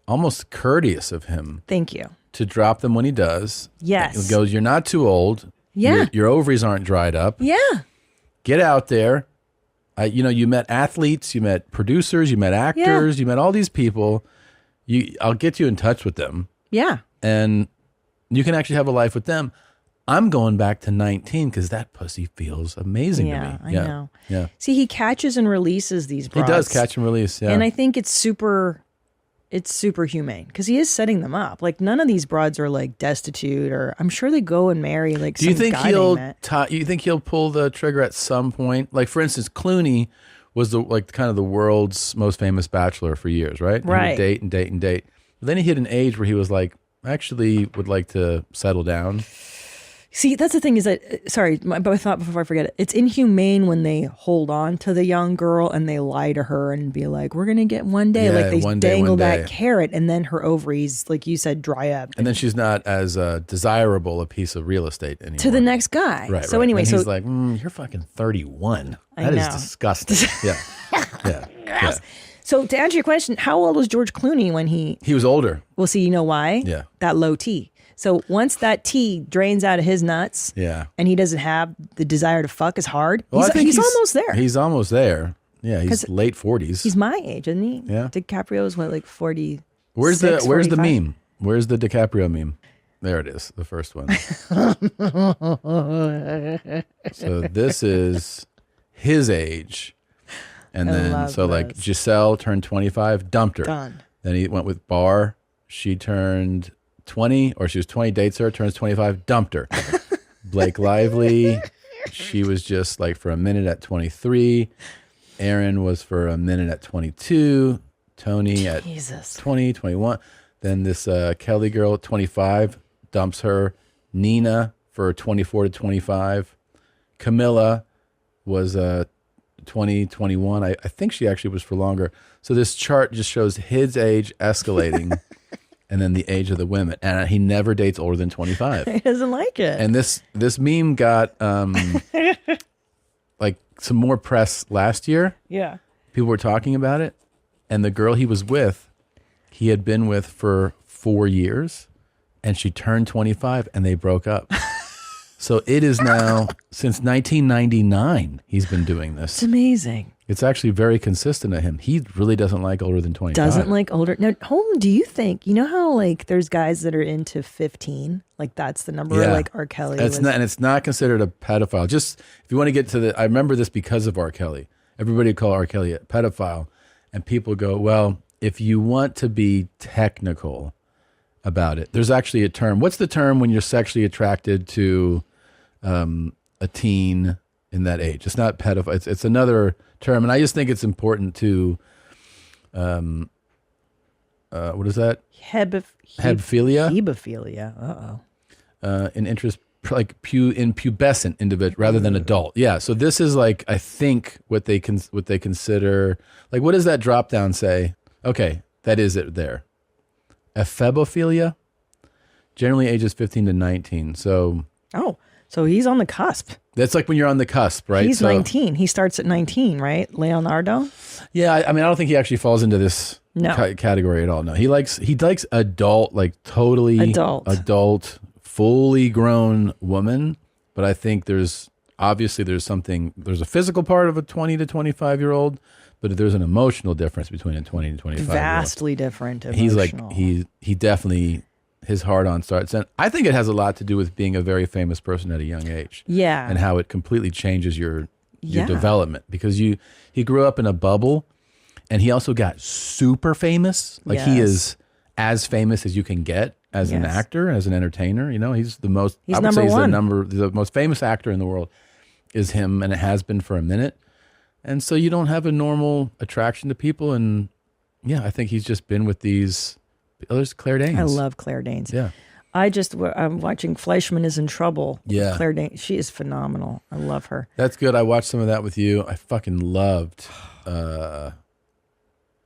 almost courteous of him. Thank you. To drop them when he does. Yes. He goes, you're not too old. Yeah. Your ovaries aren't dried up. Yeah. Get out there. You met athletes, you met producers, you met actors, you met all these people. I'll get you in touch with them. Yeah. And you can actually have a life with them. I'm going back to 19 because that pussy feels amazing to me. I know. Yeah. See, he catches and releases these broads. He does catch and release, yeah. And I think it's super humane because he is setting them up. Like none of these broads are like destitute, or I'm sure they go and marry like Do you some think guy they met. you think he'll pull the trigger at some point? Like for instance, Clooney was kind of the world's most famous bachelor for years, right? Right. He would date and date and date. But then he hit an age where he was like, I actually would like to settle down. See, that's the thing is that, my thought before I forget it, it's inhumane when they hold on to the young girl and they lie to her and be like, we're going to get one day. Like they dangle that carrot and then her ovaries, like you said, dry up. And then she's not as desirable a piece of real estate anymore. To the next guy. Right. So right. anyway, and so he's like, you're fucking 31. I That is know. disgusting. Yeah. So to answer your question, how old was George Clooney when he was older? Well, see, you know why? Yeah. That low T. So once that T drains out of his nuts, and he doesn't have the desire to fuck as hard, Well, I think he's almost there. He's almost there. Yeah, he's 'Cause late 40s. He's my age, isn't he? Yeah. DiCaprio's what, like 40. Where's the meme? Where's the DiCaprio meme? There it is, the first one. So this is his age. And then Giselle turned 25, dumped her. Done. Then he went with Barr. She turned 20, or she was 20, dates her, turns 25, dumped her. Blake Lively, she was just like for a minute at 23. Aaron was for a minute at 22. Tony at 20, 21. Then this Kelly girl at 25 dumps her. Nina for 24 to 25. Camilla was 20, 21. I think she actually was for longer. So this chart just shows his age escalating and then the age of the women. And he never dates older than 25. He doesn't like it. And this meme got like some more press last year. Yeah. People were talking about it. And the girl he was with, he had been with for 4 years. And she turned 25 and they broke up. So it is now, since 1999, he's been doing this. It's amazing. It's actually very consistent of him. He really doesn't like older than 25. Doesn't like older. Now, Holden, do you think, you know how like there's guys that are into 15? Like that's the number, like R. Kelly. It's not considered a pedophile. Just if you want to get to I remember this because of R. Kelly. Everybody would call R. Kelly a pedophile. And people go, well, if you want to be technical about it, there's actually a term. What's the term when you're sexually attracted to a teen in that age? It's not pedophile. It's another term, and I just think it's important to what is that? Hebephilia. Hebephilia. An interest like in pubescent individual rather than adult. Yeah. So this is like I think what they consider like what does that drop down say? Okay, that is it there. Ephebophilia, generally ages 15 to 19. So so he's on the cusp. That's like when you're on the cusp, right? He's 19. He starts at 19, right? Leonardo? Yeah, I mean, I don't think he actually falls into this No. category at all. No, he likes adult, like totally adult, fully grown woman. But I think there's a physical part of a 20 to 25-year-old, but there's an emotional difference between a 20 and 25-year-old. Vastly different. He's like, emotional. he definitely, his hard on starts. And I think it has a lot to do with being a very famous person at a young age. Yeah. And how it completely changes your development, because he grew up in a bubble and he also got super famous. Like he is as famous as you can get as an actor, as an entertainer. You know, he's the most, He's I would number say he's one. the most famous actor in the world is him. And it has been for a minute. And so you don't have a normal attraction to people. And yeah, I think he's just been with these. There's Claire Danes. I love Claire Danes. Yeah. I'm watching Fleischman is in Trouble. Yeah. Claire Danes. She is phenomenal. I love her. That's good. I watched some of that with you. I fucking loved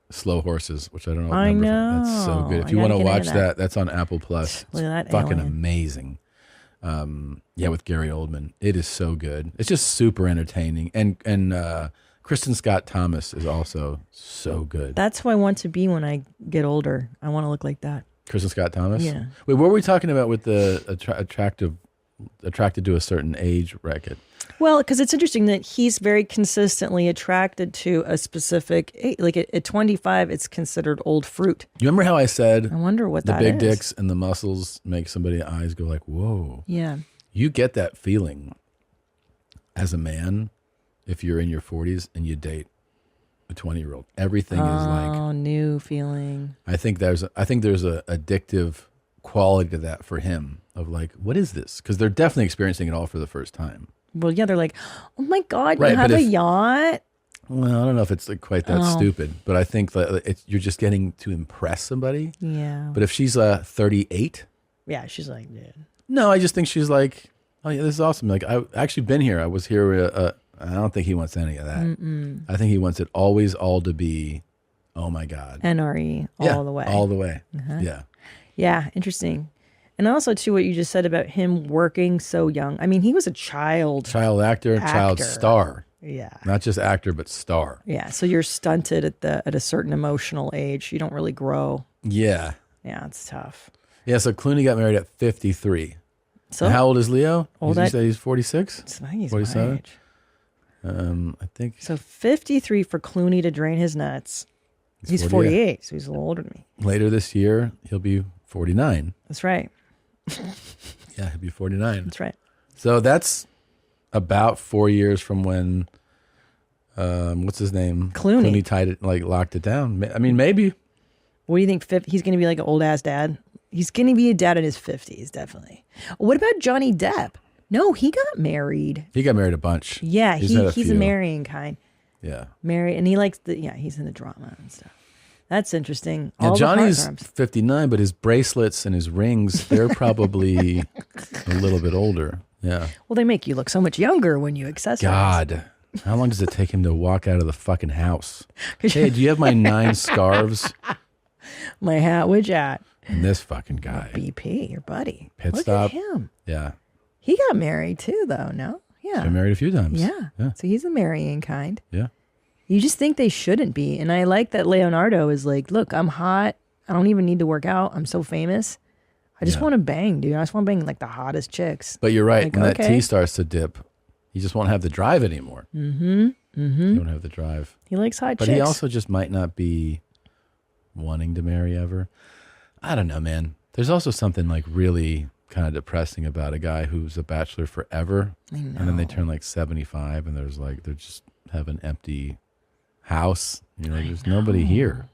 Slow Horses, which I don't know. I know. That's so good. If I you want to gotta get watch into that. that's on Apple Plus. Look at that It's fucking alien. amazing. Yeah, with Gary Oldman. It is so good. It's just super entertaining. And Kristen Scott Thomas is also so good. That's who I want to be when I get older. I want to look like that. Kristen Scott Thomas? Yeah. Wait, what were we talking about with the attractive attracted to a certain age bracket. Well, because it's interesting that he's very consistently attracted to a specific age. Like at 25, it's considered old fruit. You remember how I said I wonder what the that big is. dicks and the muscles make somebody's eyes go like, whoa. Yeah. You get that feeling as a man if you're in your 40s and you date a 20-year-old. Everything is like new feeling. I think there's a addictive quality to that for him of like, what is this? Because they're definitely experiencing it all for the first time. Well, yeah, they're like, oh my God, Right, you have but a if- yacht? Well, I don't know if it's like quite that Oh. stupid, but I think that you're just getting to impress somebody. Yeah. But if she's 38, Yeah, she's like, dude. no, I just think she's like, oh yeah, this is awesome. Like I've actually been here. I was here. I don't think he wants any of that. Mm-mm. I think he wants it always all to be, oh my God. NRE all Yeah, the way. all the way. Uh-huh. Yeah. Yeah, interesting. And also, too, what you just said about him working so young. I mean, he was a child Child child star. Yeah. Not just actor, but star. Yeah, so you're stunted at a certain emotional age. You don't really grow. Yeah. Yeah, it's tough. Yeah, so Clooney got married at 53. So And how old is Leo? Old Did you at- say he's 46? I think he's 47? my age. I think So 53 for Clooney to drain his nuts. He's 48, so he's a little older than me. later this year, he'll be 49. That's right. Yeah, he'll be 49. That's right. So that's about 4 years from when, what's his name? Clooney. tied it, like locked it down. I mean, maybe. What do you think? He's going to be like an old ass dad? He's going to be a dad in his 50s, definitely. What about Johnny Depp? No, he got married. He got married a bunch. Yeah, He's had he's a few. marrying kind. Yeah. Marry, and he likes he's into drama and stuff. That's interesting. Now, All the Johnny's heartthrobs. 59, but his bracelets and his rings, they're probably a little bit older. Yeah. Well, they make you look so much younger when you accessorize. God. How long does it take him to walk out of the fucking house? Hey, do you have my 9 scarves? My hat, which hat? And this fucking guy. BP, your buddy. Pit Look stop. at him. Yeah. He got married too, though, no? Yeah. Been married a few times. Yeah. Yeah. So he's a marrying kind. Yeah. You just think they shouldn't be. And I like that Leonardo is like, look, I'm hot. I don't even need to work out. I'm so famous. I just want to bang, dude. I just want to bang like the hottest chicks. But you're right. Like, when that okay. T starts to dip, he just won't have the drive anymore. Mm-hmm. Mm-hmm. He won't have the drive. He likes hot But chicks. he also just might not be wanting to marry ever. I don't know, man. There's also something like really kind of depressing about a guy who's a bachelor forever. I know. And then they turn like 75 and there's like, they just have an empty house. You know, there's nobody here,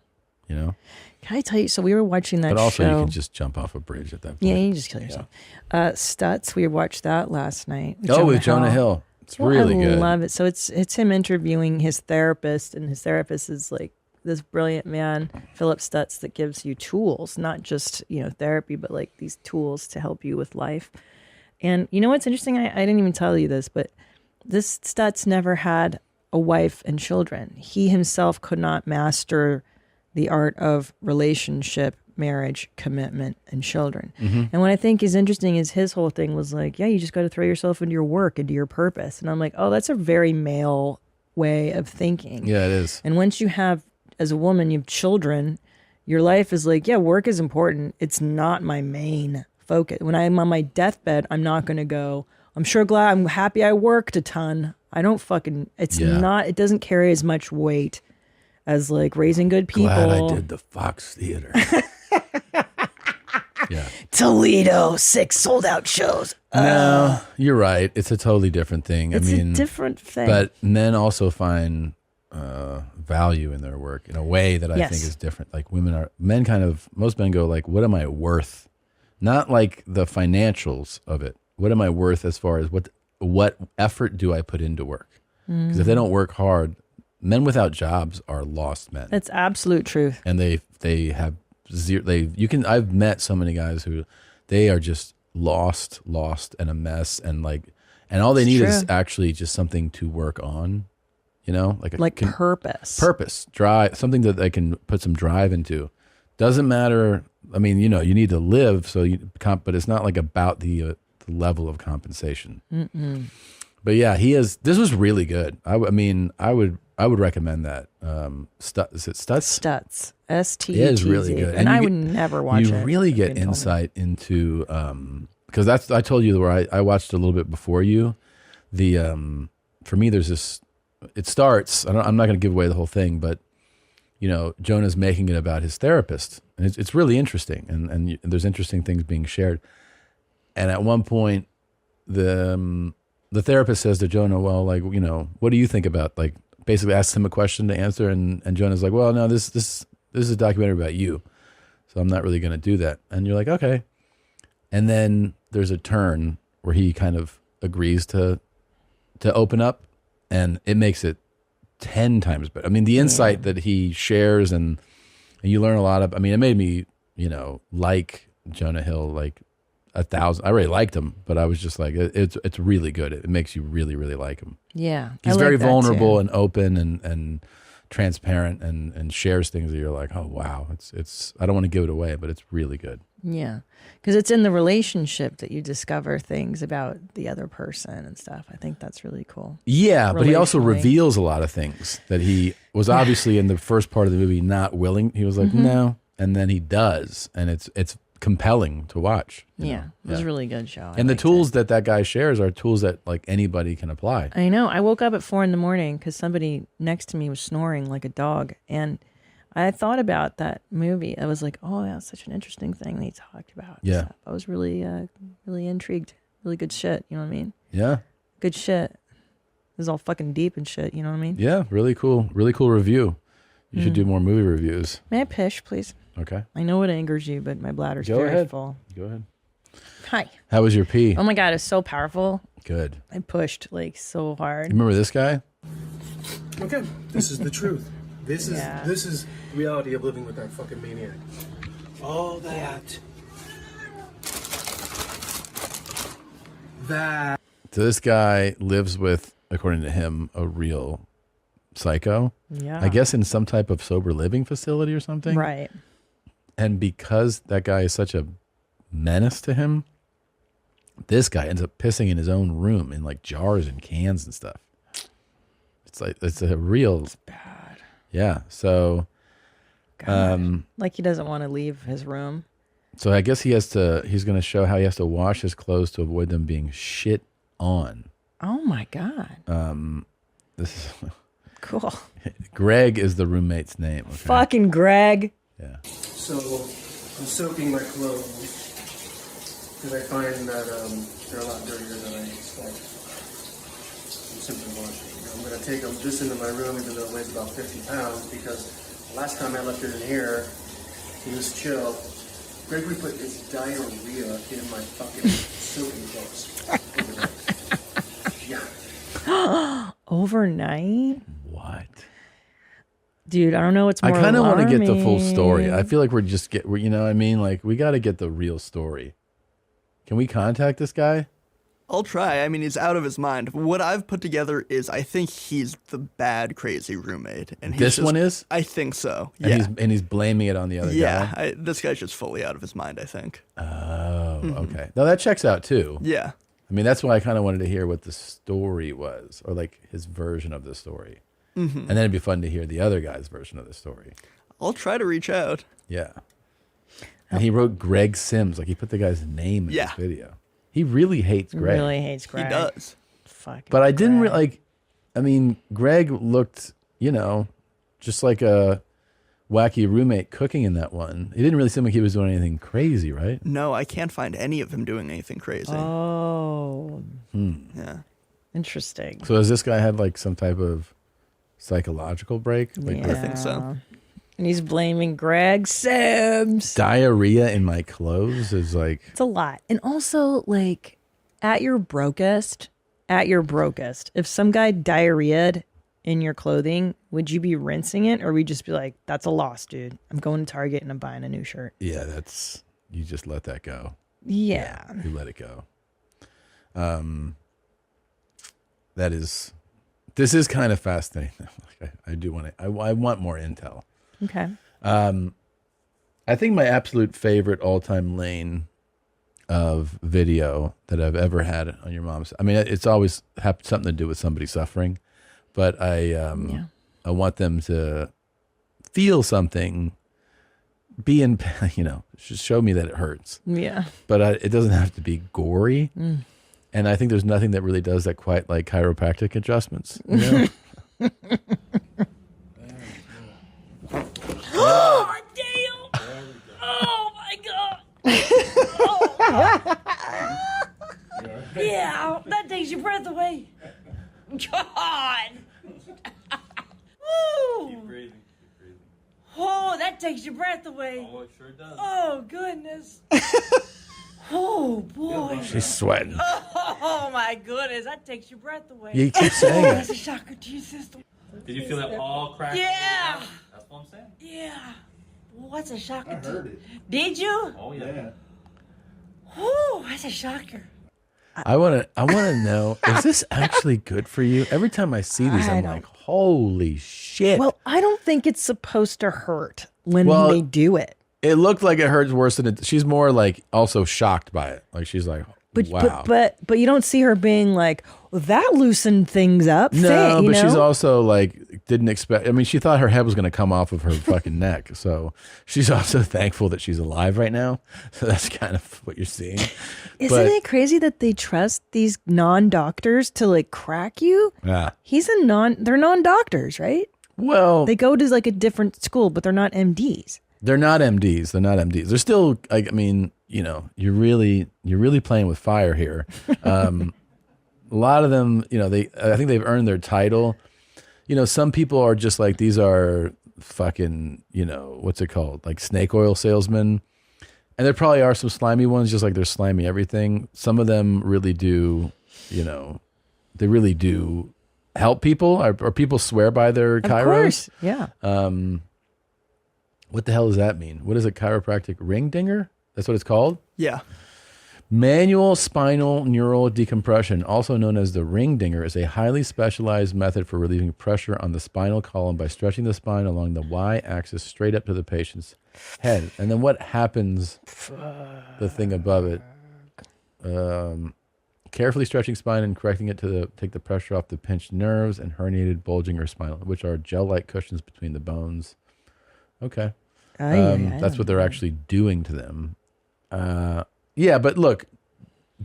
you know? Can I tell you? So we were watching that But also show. you can just jump off a bridge at that point. Yeah, you just kill yourself. Stutz, we watched that last night. With Jonah Hill. It's really I good. love it. So it's him interviewing his therapist, and his therapist is like this brilliant man, Philip Stutz, that gives you tools, not just, therapy, but like these tools to help you with life. And you know what's interesting? I didn't even tell you this, but this Stutz never had a wife and children. He himself could not master the art of relationship, marriage, commitment, and children. Mhm. And what I think is interesting is his whole thing was like, yeah, you just got to throw yourself into your work, into your purpose. And I'm like, oh, that's a very male way of thinking. Yeah, it is. And once you have, as a woman, you have children, your life is like, yeah, work is important. It's not my main focus. When I'm on my deathbed, I'm not going to go, I'm happy I worked a ton. I don't fucking, it doesn't carry as much weight as like raising good people. Glad I did the Fox Theater. Yeah. Toledo, 6 sold out shows. No, you're right. It's a totally different thing. It's I a mean, different thing. But men also find value in their work in a way that I Yes. think is different. Like most men go like, what am I worth? Not like the financials of it. What am I worth as far as what effort do I put into work? Because if they don't work hard, men without jobs are lost men. That's absolute truth. And they have zero. I've met so many guys who they are just lost and a mess, and all they It's need true. is actually just something to work on. You know, purpose, drive, something that they can put some drive into. Doesn't matter. I mean, you need to live, but it's not like about the level of compensation. Mm-mm. But yeah, this was really good. I would recommend that. Is it Stutz? Stutz. S-T-U-T-Z. It is really good. And you I would never watch it. You really get Fucking told me. insight into because I told you where I watched a little bit before you. For me, there's this. It starts. I'm not going to give away the whole thing, but Jonah's making it about his therapist, and it's really interesting, and there's interesting things being shared. And at one point, the therapist says to Jonah, "Well, like what do you think about like?" Basically, asks him a question to answer, and Jonah's like, "Well, no, this is a documentary about you, so I'm not really going to do that." And you're like, "Okay." And then there's a turn where he kind of agrees to open up, and it makes it 10 times better. I mean, the insight that he shares, and you learn a lot of. I mean, it made me, like Jonah Hill like 1,000. I already liked him, but I was just like, it's really good. It makes you really, really like him. Yeah, he's very vulnerable and open and transparent, and shares things that you're like, oh wow, it's. I don't want to give it away, but it's really good. Yeah, because it's in the relationship that you discover things about the other person and stuff. I think that's really cool. Yeah, but he also reveals a lot of things that he was obviously in the first part of the movie not willing. He was like, no, and then he does, and it's compelling to watch. Yeah, it was a really good show. And the tools that guy shares are tools that like anybody can apply. I know. I woke up at 4 a.m. because somebody next to me was snoring like a dog, and I thought about that movie. I was like, oh, that's such an interesting thing that he talked about. Yeah. So I was really, really intrigued. Really good shit. You know what I mean? Yeah. Good shit. It was all fucking deep and shit. You know what I mean? Yeah. Really cool. Really cool review. You should do more movie reviews. May I pish, please? Okay. I know it angers you, but my bladder's Go very ahead. full. Go ahead. Hi. How was your pee? Oh my God, it's so powerful. Good. I pushed like so hard. You remember this guy? Okay, this is the truth. This is the reality of living with that fucking maniac. All that. So this guy lives with, according to him, a real psycho. Yeah. I guess in some type of sober living facility or something. Right. And because that guy is such a menace to him, this guy ends up pissing in his own room in like jars and cans and stuff. It's a real. It's bad. Yeah. So, like he doesn't want to leave his room. So I guess he's going to show how he has to wash his clothes to avoid them being shit on. Oh my God. This is cool. Greg is the roommate's name. Okay? Fucking Greg. Yeah. So I'm soaking my clothes because I find that they're a lot dirtier than I expect. I'm simply washing. I'm going to take this into my room even though it weighs about 50 pounds because last time I left it in here, he was chill. Gregory put his diarrhea in my fucking soaking clothes. Yeah. Overnight? What? Dude, I don't know what's more I kind of want to get the full story. alarming. I feel like you know what I mean? Like, we got to get the real story. Can we contact this guy? I'll try. I mean, he's out of his mind. What I've put together is I think he's the bad, crazy roommate. And This one is? I think so. And Yeah. he's blaming it on the other guy? This guy's just fully out of his mind, I think. Oh, okay. No, that checks out too. Yeah. I mean, that's why I kind of wanted to hear what the story was, or like his version of the story. Mhm. And then it'd be fun to hear the other guy's version of the story. I'll try to reach out. Yeah. And he wrote Greg Sims, like he put the guy's name in this video. He really hates Greg. Really hates Greg. He does. Fucking But I didn't like, I mean, Greg looked, just like a wacky roommate cooking in that one. It didn't really seem like he was doing anything crazy, right? No, I can't find any of him doing anything crazy. Oh. Yeah. Interesting. So has this guy had like some type of psychological break? Like I think so. And he's blaming Greg Sims. diarrhea in my clothes is like, It's a lot. And also, like, at your brokest, if some guy diarrheaed in your clothing, would you be rinsing it, or would you just be like, that's a loss, dude? I'm going to Target and I'm buying a new shirt. yeah, you just let that go. Yeah. You let it go. This is kind of fascinating. I do want to, I want more intel. Okay. I think my absolute favorite all-time lane of video that I've ever had on your mom's. I mean, it's always something to do with somebody suffering, but I want them to feel something be in, just show me that it hurts. Yeah. But it doesn't have to be gory. Mm. And I think there's nothing that really does that quite like chiropractic adjustments. You know? Oh, damn! Oh my god! Yeah, that takes your breath away. God! Woo! Keep breathing. Oh, that takes your breath away. Oh, it sure does. Oh, goodness. Oh, boy. She's sweating. Oh, my goodness. That takes your breath away. You keep saying Oh, it. that's a shocker to your system. Did you feel that all crack? Yeah. That's what I'm saying. Yeah. Well, what's a shocker? I heard it. Did you? Oh, yeah. Oh, that's a shocker. I want to know, is this actually good for you? Every time I see these, I'm like, holy shit. Well, I don't think it's supposed to hurt when Well, they do it. It looked like it hurts worse than it. She's more like also shocked by it. Like she's like, wow. But you don't see her being like, well, that loosened things up. No, but she's know? also like didn't expect. I mean, she thought her head was going to come off of her fucking neck. So she's also thankful that she's alive right now. So that's kind of what you're seeing. Isn't it crazy that they trust these non-doctors to like crack you? Yeah. They're non-doctors, right? Well, they go to like a different school, but they're not MDs. They're not MDs. They're not MDs. They're still. I mean, you're really playing with fire here. A lot of them, I think they've earned their title. Some people are just like, these are fucking, what's it called? Like snake oil salesmen. And there probably are some slimy ones, just like there's slimy everything. Some of them really do, they really do help people, or people swear by their chiros. Of course, yeah. What the hell does that mean? What is a chiropractic ring dinger? That's what it's called? Yeah. Manual spinal neural decompression, also known as the ring dinger, is a highly specialized method for relieving pressure on the spinal column by stretching the spine along the y-axis straight up to the patient's head. And then what happens, the thing above it, carefully stretching spine and correcting it to take the pressure off the pinched nerves and herniated, bulging, or spinal, which are gel-like cushions between the bones. Okay. That's what they're actually doing to them. Yeah, but look,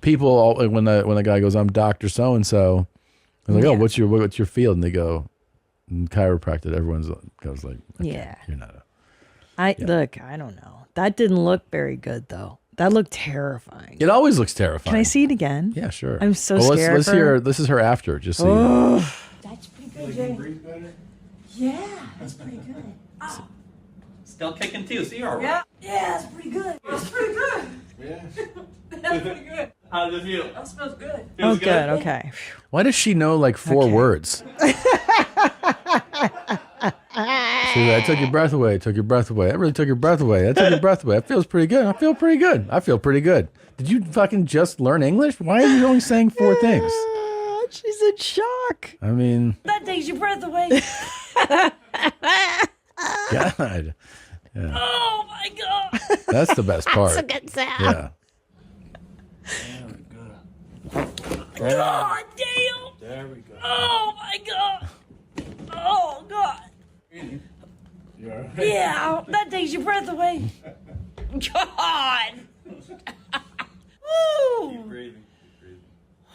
people when the guy goes, I'm Dr. So and so, I'm like, oh, what's your field? And they go, chiropractic. Everyone's goes like, okay, Yeah. you're not Look, I don't know. That didn't look very good though. That looked terrifying. It always looks terrifying. Can I see it again? Yeah, sure. I'm so scared. Let's hear. This is her after. Just so you know. That's pretty good, Jay. Yeah, that's pretty good. Oh. Still kicking too. See, you're all right. Yeah, that's pretty good. That's pretty good. Yeah. That's pretty good. How does it feel? That smells good. Oh, good. Okay. Why does she know like 4 words? See, I took your breath away. I took your breath away. I really took your breath away. I took your breath away. It feels pretty good. I feel pretty good. I feel pretty good. Did you fucking just learn English? Why are you only saying 4 things? She's in shock. I mean, That takes your breath away. God. Yeah. Oh my god. That's the best part. That's a good sound. Yeah. God damn. There we go. Oh my god. Oh god. You all right? Yeah, that takes your breath away. God. Woo. Keep breathing.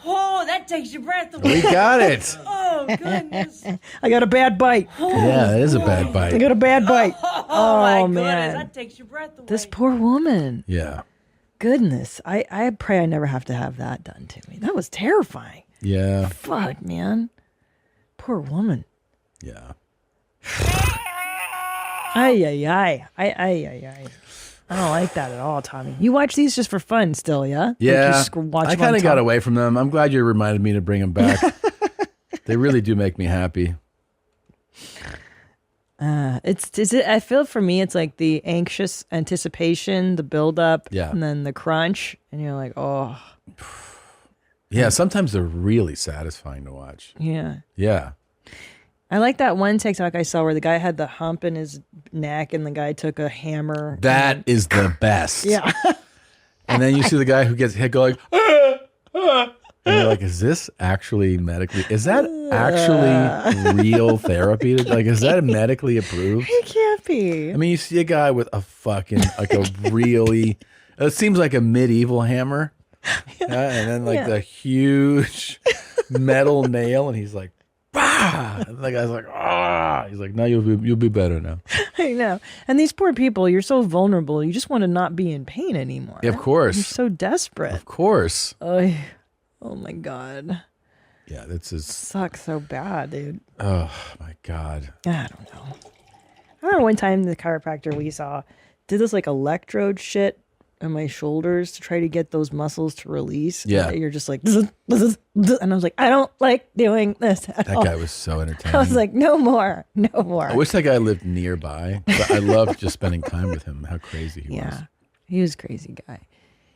Oh, that takes your breath away. We got it. Oh goodness. I got a bad bite. Yeah, it is a bad I bite. got a bad bite. Oh, my goodness, man. that takes your breath away. This poor woman. Yeah. Goodness. I pray I never have to have that done to me. That was terrifying. Yeah. Fuck, man. Poor woman. Yeah. Ay, ay, ay. Ay, ay, ay, ay. I don't like that at all, Tommy. You watch these just for fun still, yeah? Like you Yeah. just watch I them on kind of got top? away from them. I'm glad you reminded me to bring them back. They really do make me happy. I feel for me, it's like the anxious anticipation, the build up, Yeah. and then the crunch, and you're like, oh, Yeah, sometimes they're really satisfying to watch. yeah. Yeah. I like that one TikTok I saw where the guy had the hump in his neck, and the guy took a hammer. That is the best. Yeah. And then you see the guy who gets hit go like, And you're like, is this actually medically? Is that actually real therapy? Like, is that medically approved? It can't be. I mean, you see a guy with a fucking like a really, it seems like a medieval hammer, and then like the huge metal nail, and he's like, bah! And the guy's like, ah! He's like, no, you'll be better now. I know. And these poor people, you're so vulnerable. You just want to not be in pain anymore. Yeah, of course. You're so desperate. Of course. Oh my God. Yeah, this is sucks so bad, dude. Oh my God. I don't know. I remember one time the chiropractor we saw did this like electrode shit on my shoulders to try to get those muscles to release. Yeah. And you're just like, and I was like, I don't like doing this at That all. guy was so entertaining. I was like, no more. I wish that guy lived nearby, but I loved just spending time with him. How crazy he was. Yeah, he was a crazy guy.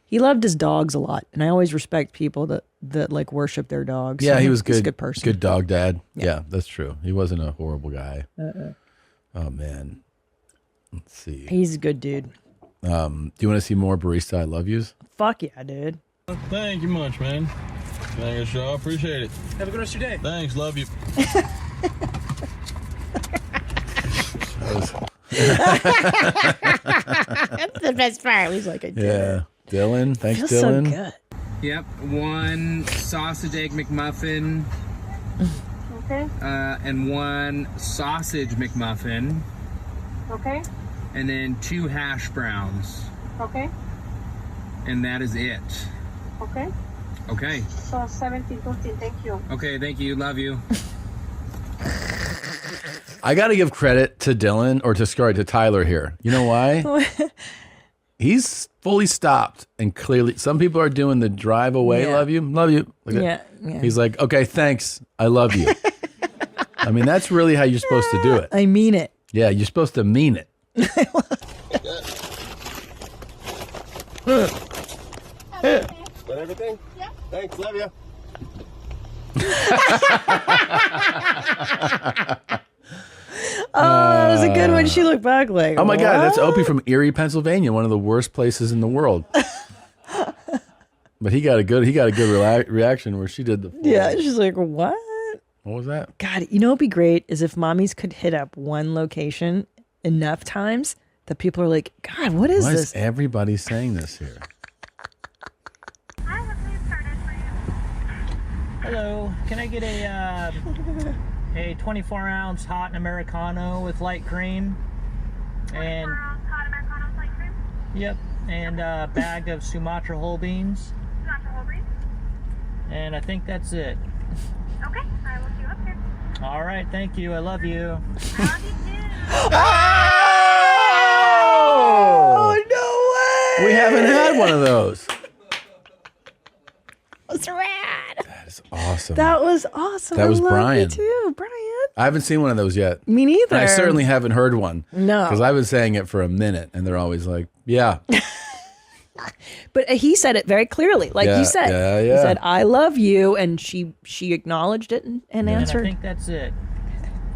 He loved his dogs a lot, and I always respect people that like worship their dogs. Yeah, he was good. He's a good person. Good dog dad. Yeah, that's true. He wasn't a horrible guy. Oh man. Let's see. He's a good dude. Do you want to see more barista I love yous? Fuck yeah, dude. Thank you much, man. Thank you, show. Appreciate it. Have a good rest of your day. Thanks. Love you. That's the best part. He's like, I did Yeah. it. Dylan. Thanks, Feels Dylan. so good. Yep, one sausage egg McMuffin. Okay. And one sausage McMuffin. Okay. And then 2 hash browns. Okay. And that is it. Okay. Okay. So 17.15. Thank you. Okay, thank you. Love you. I got to give credit to Dylan to Tyler here. You know why? He's fully stopped and clearly some people are doing the drive away. Yeah. Love you. Look at- Yeah. He's like, okay, thanks. I love you. I mean, that's really how you're supposed to do it. I mean it. Yeah, you're supposed to mean it. Got everything? Yeah. Thanks. Love you. Oh, that was a good one. She looked back like, Oh my God, that's "What?" Opie from Erie, Pennsylvania, one of the worst places in the world. But he got a good reaction where she did the. Yeah, she's like, what? What was that? God, you know what'd be great is if mommies could hit up one location enough times that people are like, God, what is Why this? is everybody saying this here? Hello, can I get a 24-ounce hot Americano with light cream? And hot Americano with light cream? Yep, and a bag of Sumatra whole beans. Sumatra whole beans? And I think that's it. Okay, I will see you up here. All right, thank you. I love you. Oh, no way! We haven't had one of those. That's rad. That is awesome. That was awesome. That was I love Brian. You too, Brian. I haven't seen one of those yet. Me neither. And I certainly haven't heard one. No. Because I've been saying it for a minute, and they're always like, yeah. But he said it very clearly, like Yeah, you said. yeah, He yeah. said, "I love you," and she acknowledged it and And I answered. think that's it.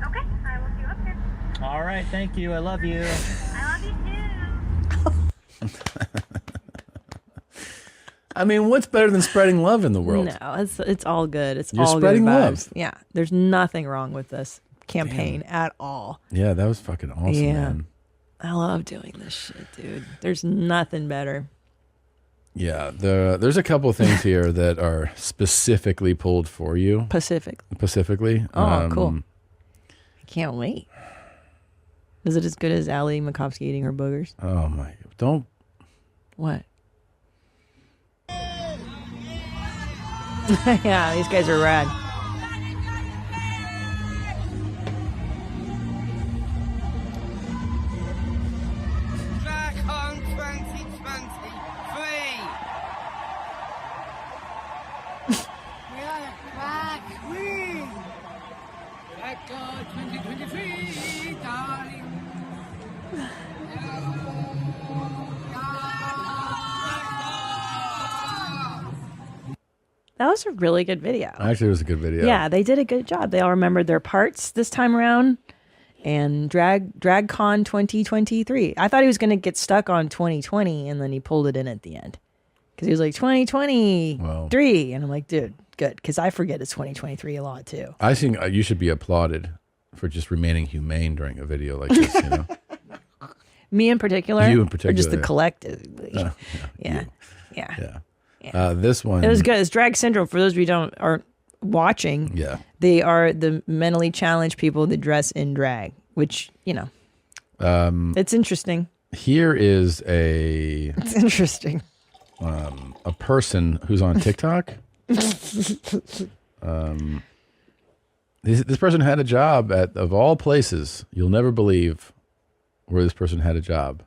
Okay, I will see you up here. All right, thank you. I love you. I love you too. I mean, what's better than spreading love in the world? No, it's all good. It's You're all spreading good love. vibes. Yeah, there's nothing wrong with this campaign at all. Yeah, that was fucking awesome, Yeah. man. I love doing this shit, dude. There's nothing better. Yeah, there's a couple things here that are specifically pulled for you. Specifically. Oh, cool. I can't wait. Is it as good as Allie Makovsky eating her boogers? Oh my! Don't. What? Yeah, these guys are rad. Back on 2023. We are back. Back on 2023, darling. That was a really good video. Actually, it was a good video. Yeah, they did a good job. They all remembered their parts this time around. And DragCon 2023. I thought he was going to get stuck on 2020, and then he pulled it in at the end. Because he was like 2023. And I'm like, dude, good. Because I forget it's 2023 a lot too. I think you should be applauded for just remaining humane during a video like this, you know? Me in particular? You in particular. Or just the yeah. collective? Yeah. Yeah. This one. It was good. It's drag syndrome. For those of you who aren't watching, they are the mentally challenged people that dress in drag, which, you know, it's interesting. Here is it's interesting. A person who's on TikTok. This person had a job of all places. You'll never believe where this person had a job.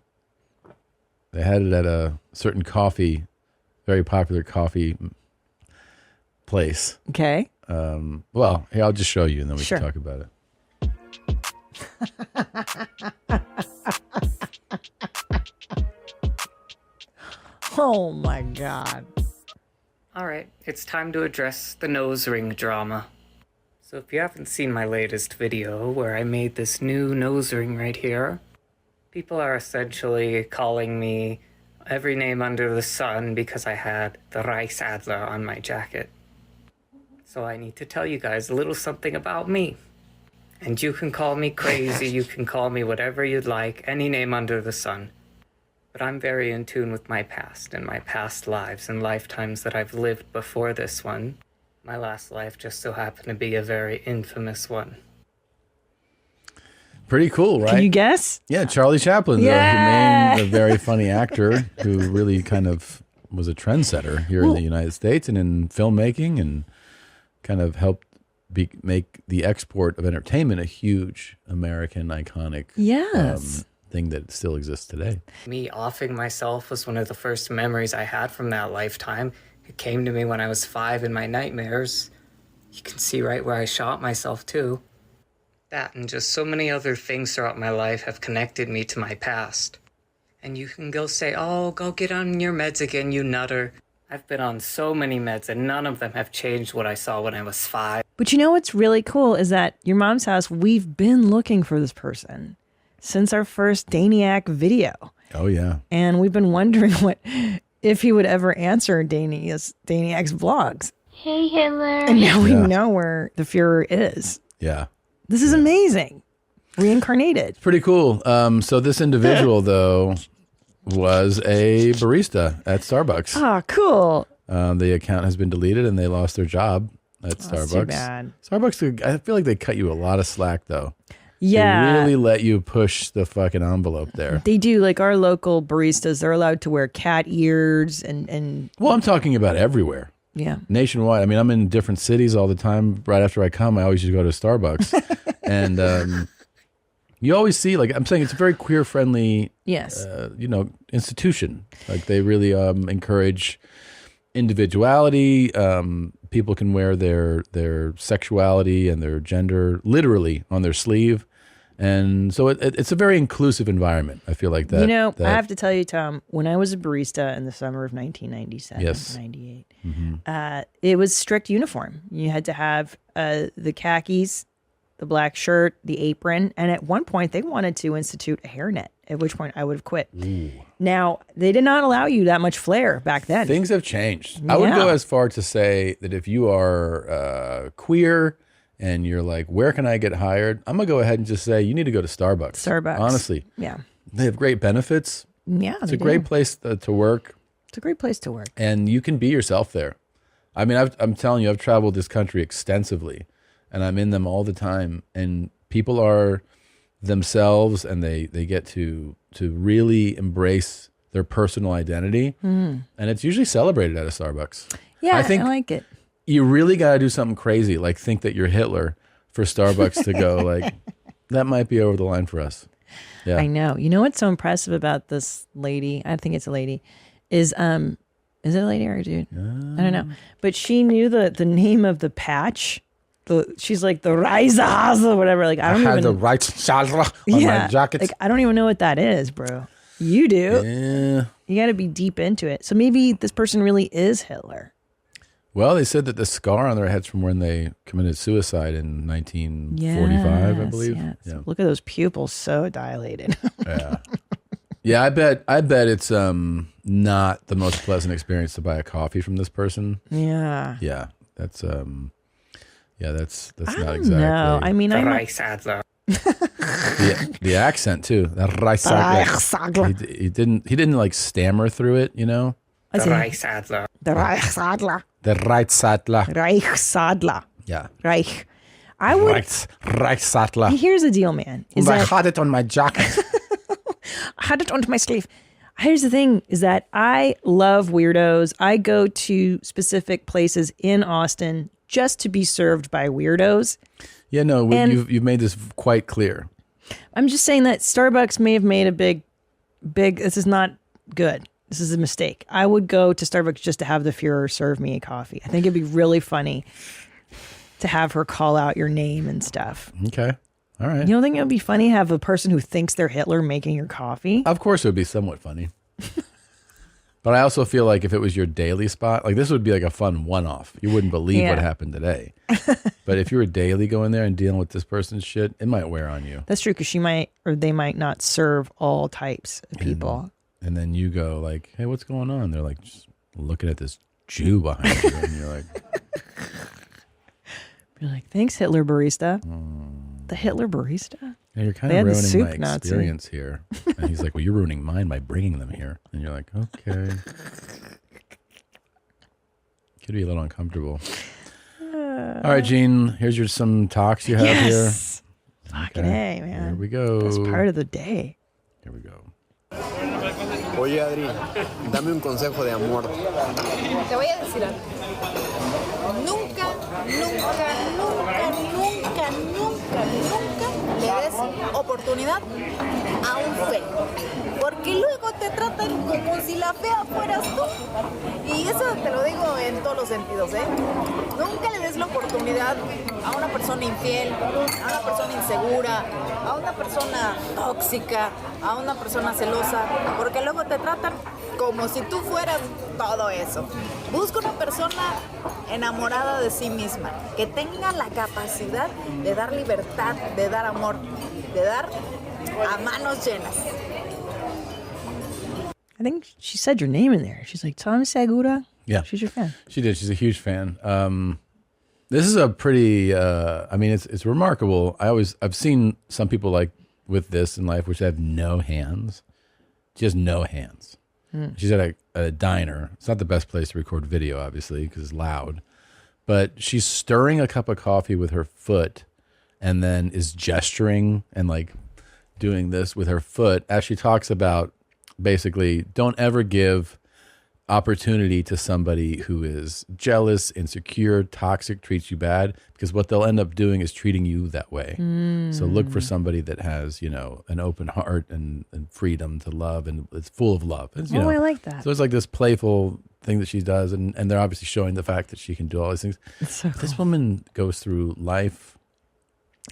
They had it at a certain very popular coffee place. Okay. Well, here, I'll just show you and then we can talk about it. Oh my God. All right, it's time to address the nose ring drama. So if you haven't seen my latest video where I made this new nose ring right here, people are essentially calling me every name under the sun because I had the Reichsadler on my jacket. So I need to tell you guys a little something about me. And you can call me crazy, you can call me whatever you'd like, any name under the sun. But I'm very in tune with my past and my past lives and lifetimes that I've lived before this one. My last life just so happened to be a very infamous one. Pretty cool, right? Can you guess? Yeah, Charlie Chaplin, the very funny actor who really kind of was a trendsetter here in the United States and in filmmaking and kind of helped make the export of entertainment a huge American iconic thing that still exists today. Me offing myself was one of the first memories I had from that lifetime. It came to me when I was 5 in my nightmares. You can see right where I shot myself too. That and just so many other things throughout my life have connected me to my past. And you can go say, oh, go get on your meds again, you nutter. I've been on so many meds and none of them have changed what I saw when I was 5. But you know what's really cool is that your mom's house, we've been looking for this person since our first Daniac video. Oh, yeah. And we've been wondering if he would ever answer Daniac's vlogs. Hey, Hitler. And now we know where the Fuhrer is. Yeah. This is amazing. Reincarnated. Pretty cool. So this individual, though, was a barista at Starbucks. Oh, cool. The account has been deleted and they lost their job at Starbucks. That's too bad. Starbucks, I feel like they cut you a lot of slack, though. Yeah. They really let you push the fucking envelope there. They do. Like our local baristas, they're allowed to wear cat ears and Well, I'm talking about everywhere. Yeah. Nationwide. I mean, I'm in different cities all the time. Right after I come, I always just go to Starbucks. And you always see, like, I'm saying it's a very queer-friendly, institution. Like, they really encourage individuality. People can wear their sexuality and their gender literally on their sleeve. And so it's a very inclusive environment. I feel like that. You know, I have to tell you, Tom, when I was a barista in the summer of 1997, 98, it was strict uniform. You had to have the khakis, the black shirt, the apron. And at one point, they wanted to institute a hairnet, at which point I would have quit. Ooh. Now, they did not allow you that much flair back then. Things have changed. I would go as far to say that if you are queer and you're like, where can I get hired? I'm going to go ahead and just say, you need to go to Starbucks. Starbucks. Honestly. Yeah. They have great benefits. Yeah, It's a great place to work. It's a great place to work. And you can be yourself there. I mean, I'm telling you, I've traveled this country extensively and I'm in them all the time. And people are themselves and they get to really embrace their personal identity. And it's usually celebrated at a Starbucks. Yeah, I like it. You really got to do something crazy, like think that you're Hitler for Starbucks to go like, that might be over the line for us. Yeah. I know. You know what's so impressive about this lady? I think it's a lady. Is it a lady or a dude? I don't know. But she knew the name of the patch. She's like the Reisehase or whatever. Like I had the Reisehase on my jacket. Like I don't even know what that is, bro. You do. Yeah. You got to be deep into it. So maybe this person really is Hitler. Well, they said that the scar on their head's from when they committed suicide in 1945, I believe. Yes. Yeah. Look at those pupils, so dilated. Yeah. Yeah, I bet it's not the most pleasant experience to buy a coffee from this person. Yeah. Yeah, that's that's I not don't exactly. know. I mean, the accent too. The Reichsadler. He didn't like stammer through it, you know. The Reichsadler. The Reichsadler. The Reichsadler. Reichsadler. Yeah. Reich. I would. Reichsadler. Here's the deal, man. And I had it on my jacket. I had it onto my sleeve. Here's the thing: is that I love weirdos. I go to specific places in Austin just to be served by weirdos. Yeah, no, you've made this quite clear. I'm just saying that Starbucks may have made a big. This is not good. This is a mistake. I would go to Starbucks just to have the Führer serve me a coffee. I think it'd be really funny to have her call out your name and stuff. Okay. All right. You don't think it would be funny to have a person who thinks they're Hitler making your coffee? Of course it would be somewhat funny. But I also feel like if it was your daily spot, like this would be like a fun one-off. You wouldn't believe what happened today. But if you were daily going there and dealing with this person's shit, it might wear on you. That's true, because they might not serve all types of people. And then you go like, hey, what's going on? They're like, just looking at this Jew behind you. And you're like... You're like, thanks, Hitler barista. The Hitler barista? Yeah, you're kind They of had the ruining my soup Nazi. experience here. And he's like, well, you're ruining mine by bringing them here. And you're like, okay. Could be a little uncomfortable. All right, Gene, here's some talks you have here. Fucking A, man. Here we go. That's part of the day. Here we go. Oye, Adri, dame un consejo de amor. Te voy a decir algo. Nunca, nunca, nunca, nunca, nunca, nunca le des oportunidad a un feo. Porque luego te tratan como si la fea fueras tú. Y eso te lo digo en todos los sentidos, ¿eh? Nunca le des la oportunidad a una persona infiel, a una persona insegura, a una persona tóxica, a una persona celosa, porque luego te tratan como si tú fueras todo eso. Busca una persona enamorada de sí misma, que tenga la capacidad de dar libertad, de dar amor, de dar a manos llenas. I think she said your name in there. She's like, Tom Segura? Yeah. She's your fan. She did. She's a huge fan. This is a pretty, I mean, it's remarkable. I've seen some people like with this in life, which have no hands. She has no hands. She's at a diner. It's not the best place to record video, obviously, because it's loud. But she's stirring a cup of coffee with her foot and then is gesturing and like doing this with her foot as she talks about basically don't ever give opportunity to somebody who is jealous, insecure, toxic, treats you bad, because what they'll end up doing is treating you that way. So look for somebody that has, you know, an open heart and freedom to love, and it's full of love. It's, you know, I like that. So it's like this playful thing that she does, and they're obviously showing the fact that she can do all these things. So cool. This woman goes through life,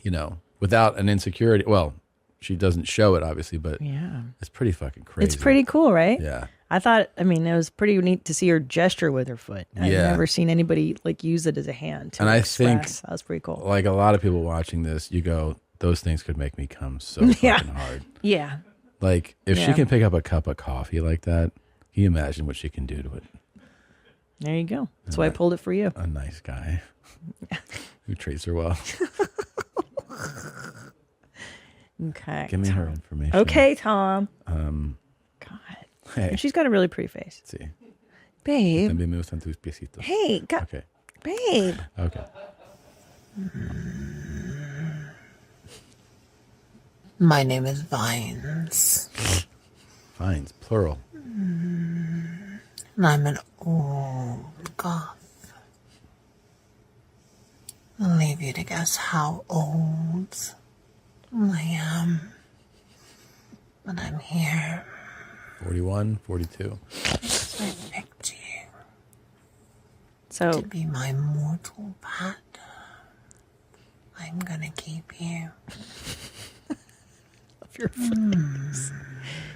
you know, without an insecurity. Well, she doesn't show it, obviously, but yeah, it's pretty fucking crazy. It's pretty cool, right? Yeah. I mean, it was pretty neat to see her gesture with her foot. I've never seen anybody like use it as a hand to express. That was pretty cool. Like a lot of people watching this, you go, those things could make me come so fucking hard. Yeah. Like if she can pick up a cup of coffee like that, can you imagine what she can do to it? There you go. That's why I pulled it for you. A nice guy who treats her well. Okay. Give me her information. Okay, Tom. God. Hey. And she's got a really pretty face. Sí. Babe. También me gustan tus piecitos. Hey, Okay. Babe. Okay. My name is Vines. Vines, plural. And I'm an old goth. I'll leave you to guess how old I am. But I'm here. 41, 42. I picked you. So to be my mortal pet. I'm gonna keep you. Of your face.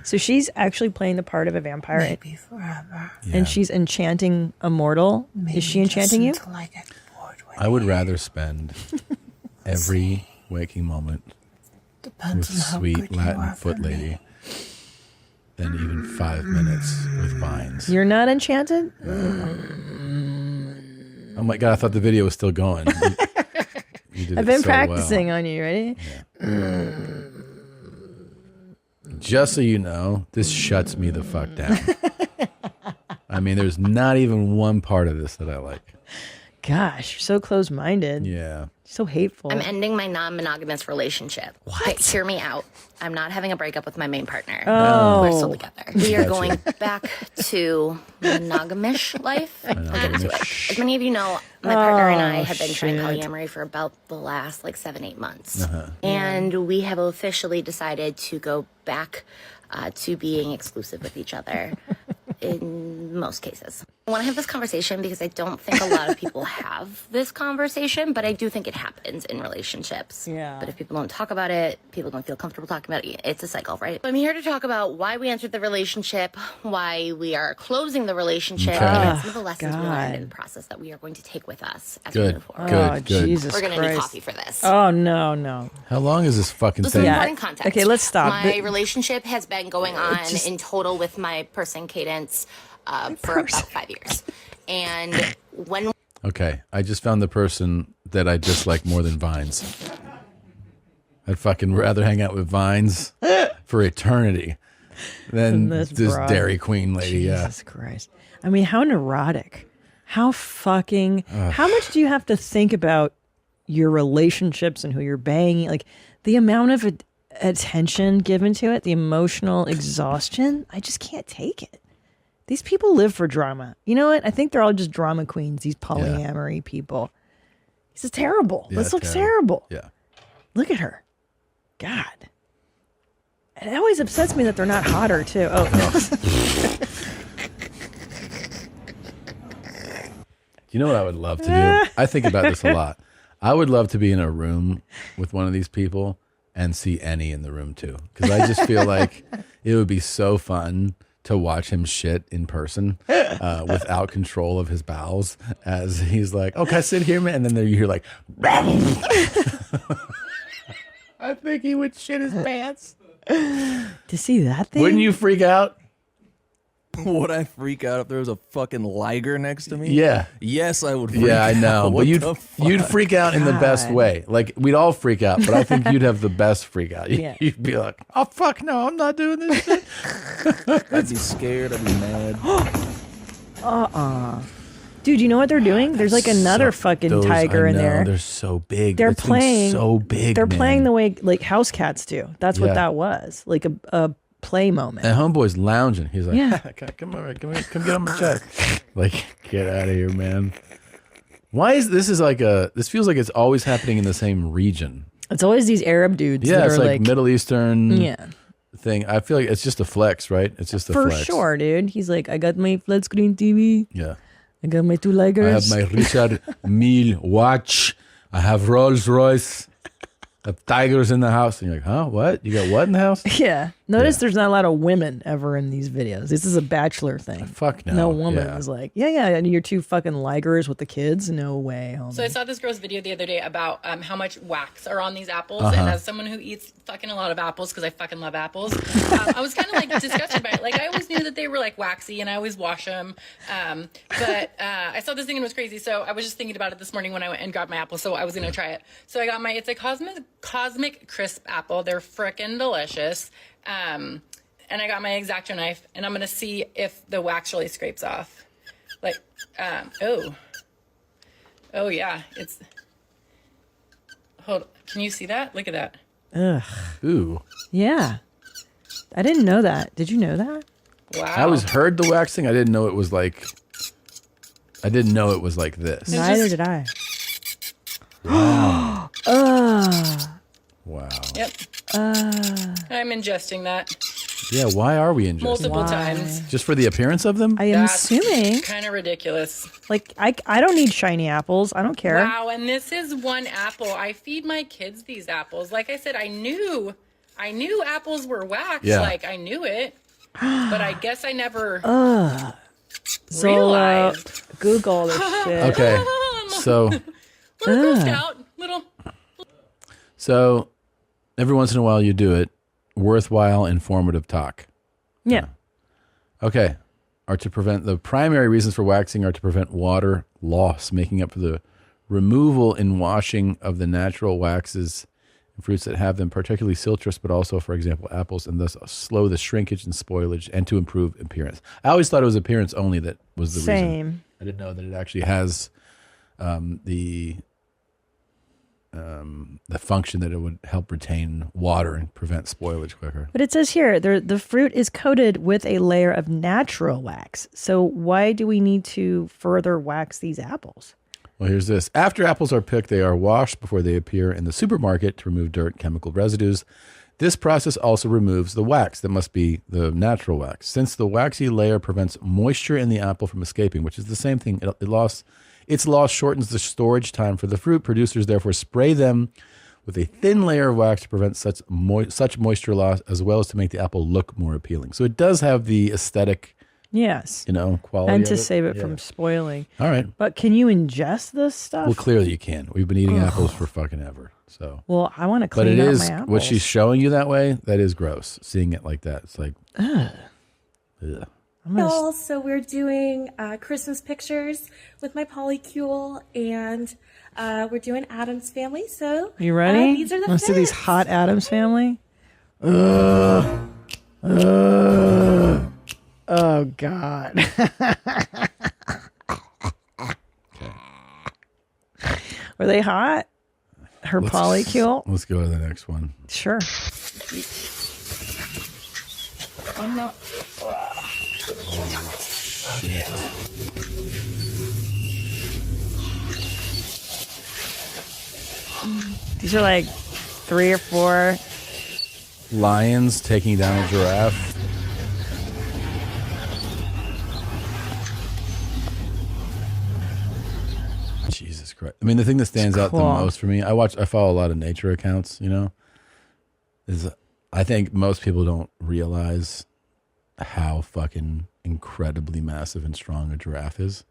So she's actually playing the part of a vampire. Maybe forever. And she's enchanting a mortal. Maybe Is she enchanting you? until I get bored with I would rather spend every waking moment Depends with on how sweet good you Latin are for foot lady. than even 5 minutes with vines. You're not enchanted? Oh my God, I thought the video was still going. You did I've it been so practicing well. on you. Ready? Just so you know, this shuts me the fuck down. I mean, there's not even one part of this that I like. Gosh, you're so close-minded. Yeah. So hateful. I'm ending my non-monogamous relationship. What? Hear me out. I'm not having a breakup with my main partner. Oh. We're still together. We are Gotcha. going back to monogamish life. I'll get into it. As many of you know, my partner and I have been trying polyamory for about the last 7-8 months. And we have officially decided to go back to being exclusive with each other in most cases. I want to have this conversation because I don't think a lot of people have this conversation, but I do think it happens in relationships. Yeah. But if people don't talk about it, people don't feel comfortable talking about it. It's a cycle, right? I'm here to talk about why we entered the relationship, why we are closing the relationship, Okay. and some of the lessons we God. learned in the process that we are going to take with us as we Good. move forward. Good. Jesus We're going to need Christ. coffee for this. Oh, no. How long is this fucking This is thing? important context. Okay, let's stop. My relationship has been going on in total with my person Cadence for about 5 years. And when Okay, I just found the person that I dislike more than vines. I'd fucking rather hang out with vines for eternity than this this broad. Dairy Queen lady. Jesus Christ. I mean, how neurotic. How fucking... How much do you have to think about your relationships and who you're banging? Like, the amount of attention given to it, the emotional exhaustion, I just can't take it. These people live for drama. You know what? I think they're all just drama queens, these polyamory people. This is terrible. Yeah, This it's looks terrible. Yeah. Look at her. God. It always upsets me that they're not hotter, too. Oh, You know what I would love to do? I think about this a lot. I would love to be in a room with one of these people and see Annie in the room too. Because I just feel like it would be so fun to watch him shit in person without control of his bowels as he's like, oh, can I sit here, man? And then there you hear like, I think he would shit his pants. To see that thing? Wouldn't you freak out? Would I freak out if there was a fucking liger next to me? Yeah. Yes, I would freak Yeah, I know. out. But What you'd the fuck? you'd freak out in the best way. Like we'd all freak out, but I think you'd have the best freak out. Yeah. You'd be like, "Oh fuck no, I'm not doing this shit." I'd be scared. I'd be mad. Dude, you know what they're doing? There's like another fucking Those, tiger I in know, there. They're so big. They're It's been playing so big. They're man. playing the way like house cats do. That's what Yeah. that was. Like a play moment. And homeboy's lounging. He's like, Yeah. come over, come get on my chest. Like, get out of here, man. Why is this like this feels like it's always happening in the same region. It's always these Arab dudes Yeah, that it's are like Middle Eastern Yeah. thing. I feel like it's just a flex, right? It's just a for flex. sure, dude. He's like, I got my flat screen TV. Yeah. I got my 2 I have ligers. my Richard Mille watch. I have Rolls Royce. I have tigers in the house. And you're like, huh? What? You got what in the house? Yeah. Notice there's not a lot of women ever in these videos. This is a bachelor thing. Fuck no. No woman Yeah. is like, yeah, and you're 2 fucking ligers with the kids. No way, homie. So I saw this girl's video the other day about how much wax are on these apples, Uh-huh. and as someone who eats fucking a lot of apples because I fucking love apples, I was kind of like disgusted by it. Like I always knew that they were like waxy, and I always wash them, but I saw this thing and it was crazy. So I was just thinking about it this morning when I went and grabbed my apple. So I was gonna try it. So I got it's a cosmic crisp apple. They're frickin' delicious. And I got my X-Acto knife, and I'm gonna see if the wax really scrapes off. Like, oh yeah, it's. Hold. Can you see that? Look at that. Ugh. Ooh. Yeah. I didn't know that. Did you know that? Wow. I always heard the waxing. I didn't know it was like. I didn't know it was like this. Neither did I. Wow. Wow. Yep. I'm ingesting that Yeah. Why are we ingesting? multiple times. Just for the appearance of them? I am assuming. Kind of ridiculous. Like, I don't need shiny apples. I don't care. Wow, and this is one apple. I feed my kids these apples. Like I said, I knew apples were wax. Yeah. Like I knew it, but I guess I never So, realized. Google this shit. Okay. So. Little Girl Scout, little. So, every once in a while you do it. Worthwhile, informative talk. Yeah. Okay. The primary reasons for waxing are to prevent water loss, making up for the removal and washing of the natural waxes in fruits that have them, particularly citrus, but also, for example, apples, and thus slow the shrinkage and spoilage and to improve appearance. I always thought it was appearance only that was the reason. I didn't know that it actually has the function that it would help retain water and prevent spoilage quicker. But it says here, the fruit is coated with a layer of natural wax. So why do we need to further wax these apples? Well, here's this. After apples are picked, they are washed before they appear in the supermarket to remove dirt and chemical residues. This process also removes the wax that must be the natural wax. Since the waxy layer prevents moisture in the apple from escaping, which is the same thing, its loss shortens the storage time for the fruit. Producers therefore spray them with a thin layer of wax to prevent such moisture loss, as well as to make the apple look more appealing. So it does have the aesthetic, quality, and to of it. save it from spoiling. All right. But can you ingest this stuff? Well, clearly you can. We've been eating apples for fucking ever. So. Well, I want to But clean it up is my apples. what she's showing you that way. That is gross. Seeing it like that, it's like, ugh. So we're doing Christmas pictures with my polycule, and we're doing Adam's Family. So Are you ready? These are the Let's do these fits. hot Adams Family. Oh God. Were they hot? Her polycule? Let's go to the next one. Sure. I'm not. Shit. These are like 3 or 4 Lions taking down a giraffe. Jesus Christ. I mean, the thing that stands out the cool. most for me, I follow a lot of nature accounts, is I think most people don't realize how fucking incredibly massive and strong a giraffe is.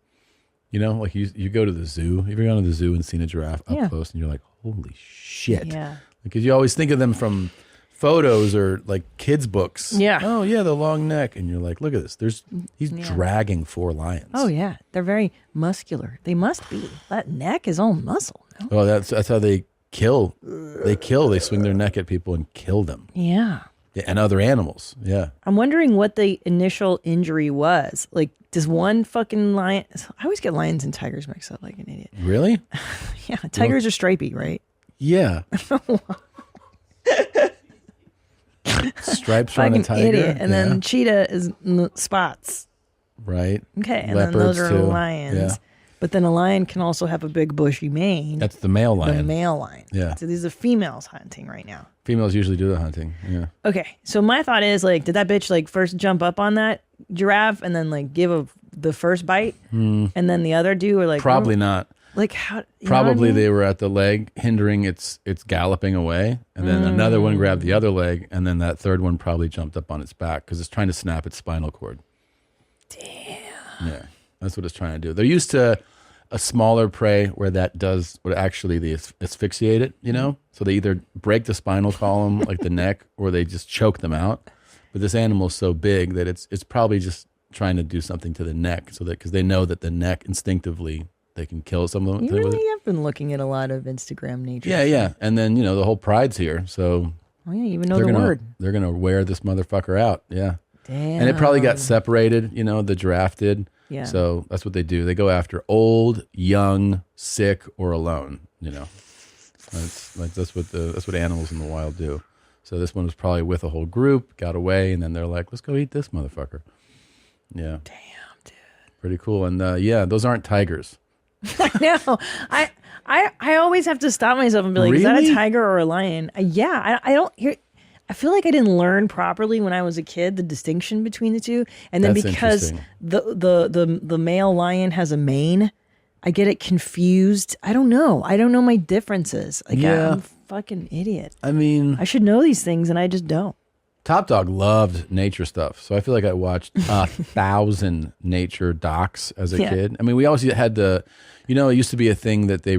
Like you go to the zoo. Have you ever gone to the zoo and seen a giraffe up close and you're like, holy shit. Yeah. Because you always think of them from photos or like kids' books. Yeah. Oh, yeah, the long neck. And you're like, look at this. He's dragging 4 lions. Oh yeah, they're very muscular. They must be. That neck is all muscle. No? Oh, that's how they kill. They swing their neck at people and kill them. Yeah. And other animals. Yeah. I'm wondering what the initial injury was. Like, does one fucking lion? I always get lions and tigers mixed up like an idiot. Really? Yeah, tigers are stripy, right? Yeah. Stripes on a Fucking tiger. idiot. And then cheetah is spots. Right. Okay, and Leopards then those are too. lions. Yeah. But then a lion can also have a big bushy mane. That's the male lion. The male lion. Yeah. So these are females hunting right now. Females usually do the hunting. Yeah. Okay, so my thought is like, did that bitch like first jump up on that giraffe and then like give the first bite, and then the other do, or like Probably not. Like how? You Probably know what I mean? they were at the leg, hindering its galloping away, and then another one grabbed the other leg, and then that third one probably jumped up on its back because it's trying to snap its spinal cord. Damn. Yeah, that's what it's trying to do. They're used to a smaller prey where that does what actually they asphyxiate it, So they either break the spinal column, like the neck, or they just choke them out. But this animal's so big that it's probably just trying to do something to the neck, so that because they know that the neck instinctively they can kill someone. You really have been looking at a lot of Instagram nature. Yeah. And then, the whole pride's here. So Oh yeah, you even know the word. They're going to wear this motherfucker out. Yeah. Damn. And it probably got separated, the giraffe did. Yeah. So that's what they do. They go after old, young, sick, or alone, That's what animals in the wild do. So this one was probably with a whole group, got away, and then they're like, let's go eat this motherfucker. Yeah. Damn, dude. Pretty cool. And those aren't tigers. No, I always have to stop myself and be like, is that Really? a tiger or a lion? I don't hear. I feel like I didn't learn properly when I was a kid the distinction between the two, and then That's because interesting. the male lion has a mane, I get it confused. I don't know my differences. Like Yeah. I'm a fucking idiot. I mean, I should know these things, and I just don't. Top Dog loved nature stuff, so I feel like I watched 1,000 nature docs as a Yeah. kid. I mean, we always had it used to be a thing that they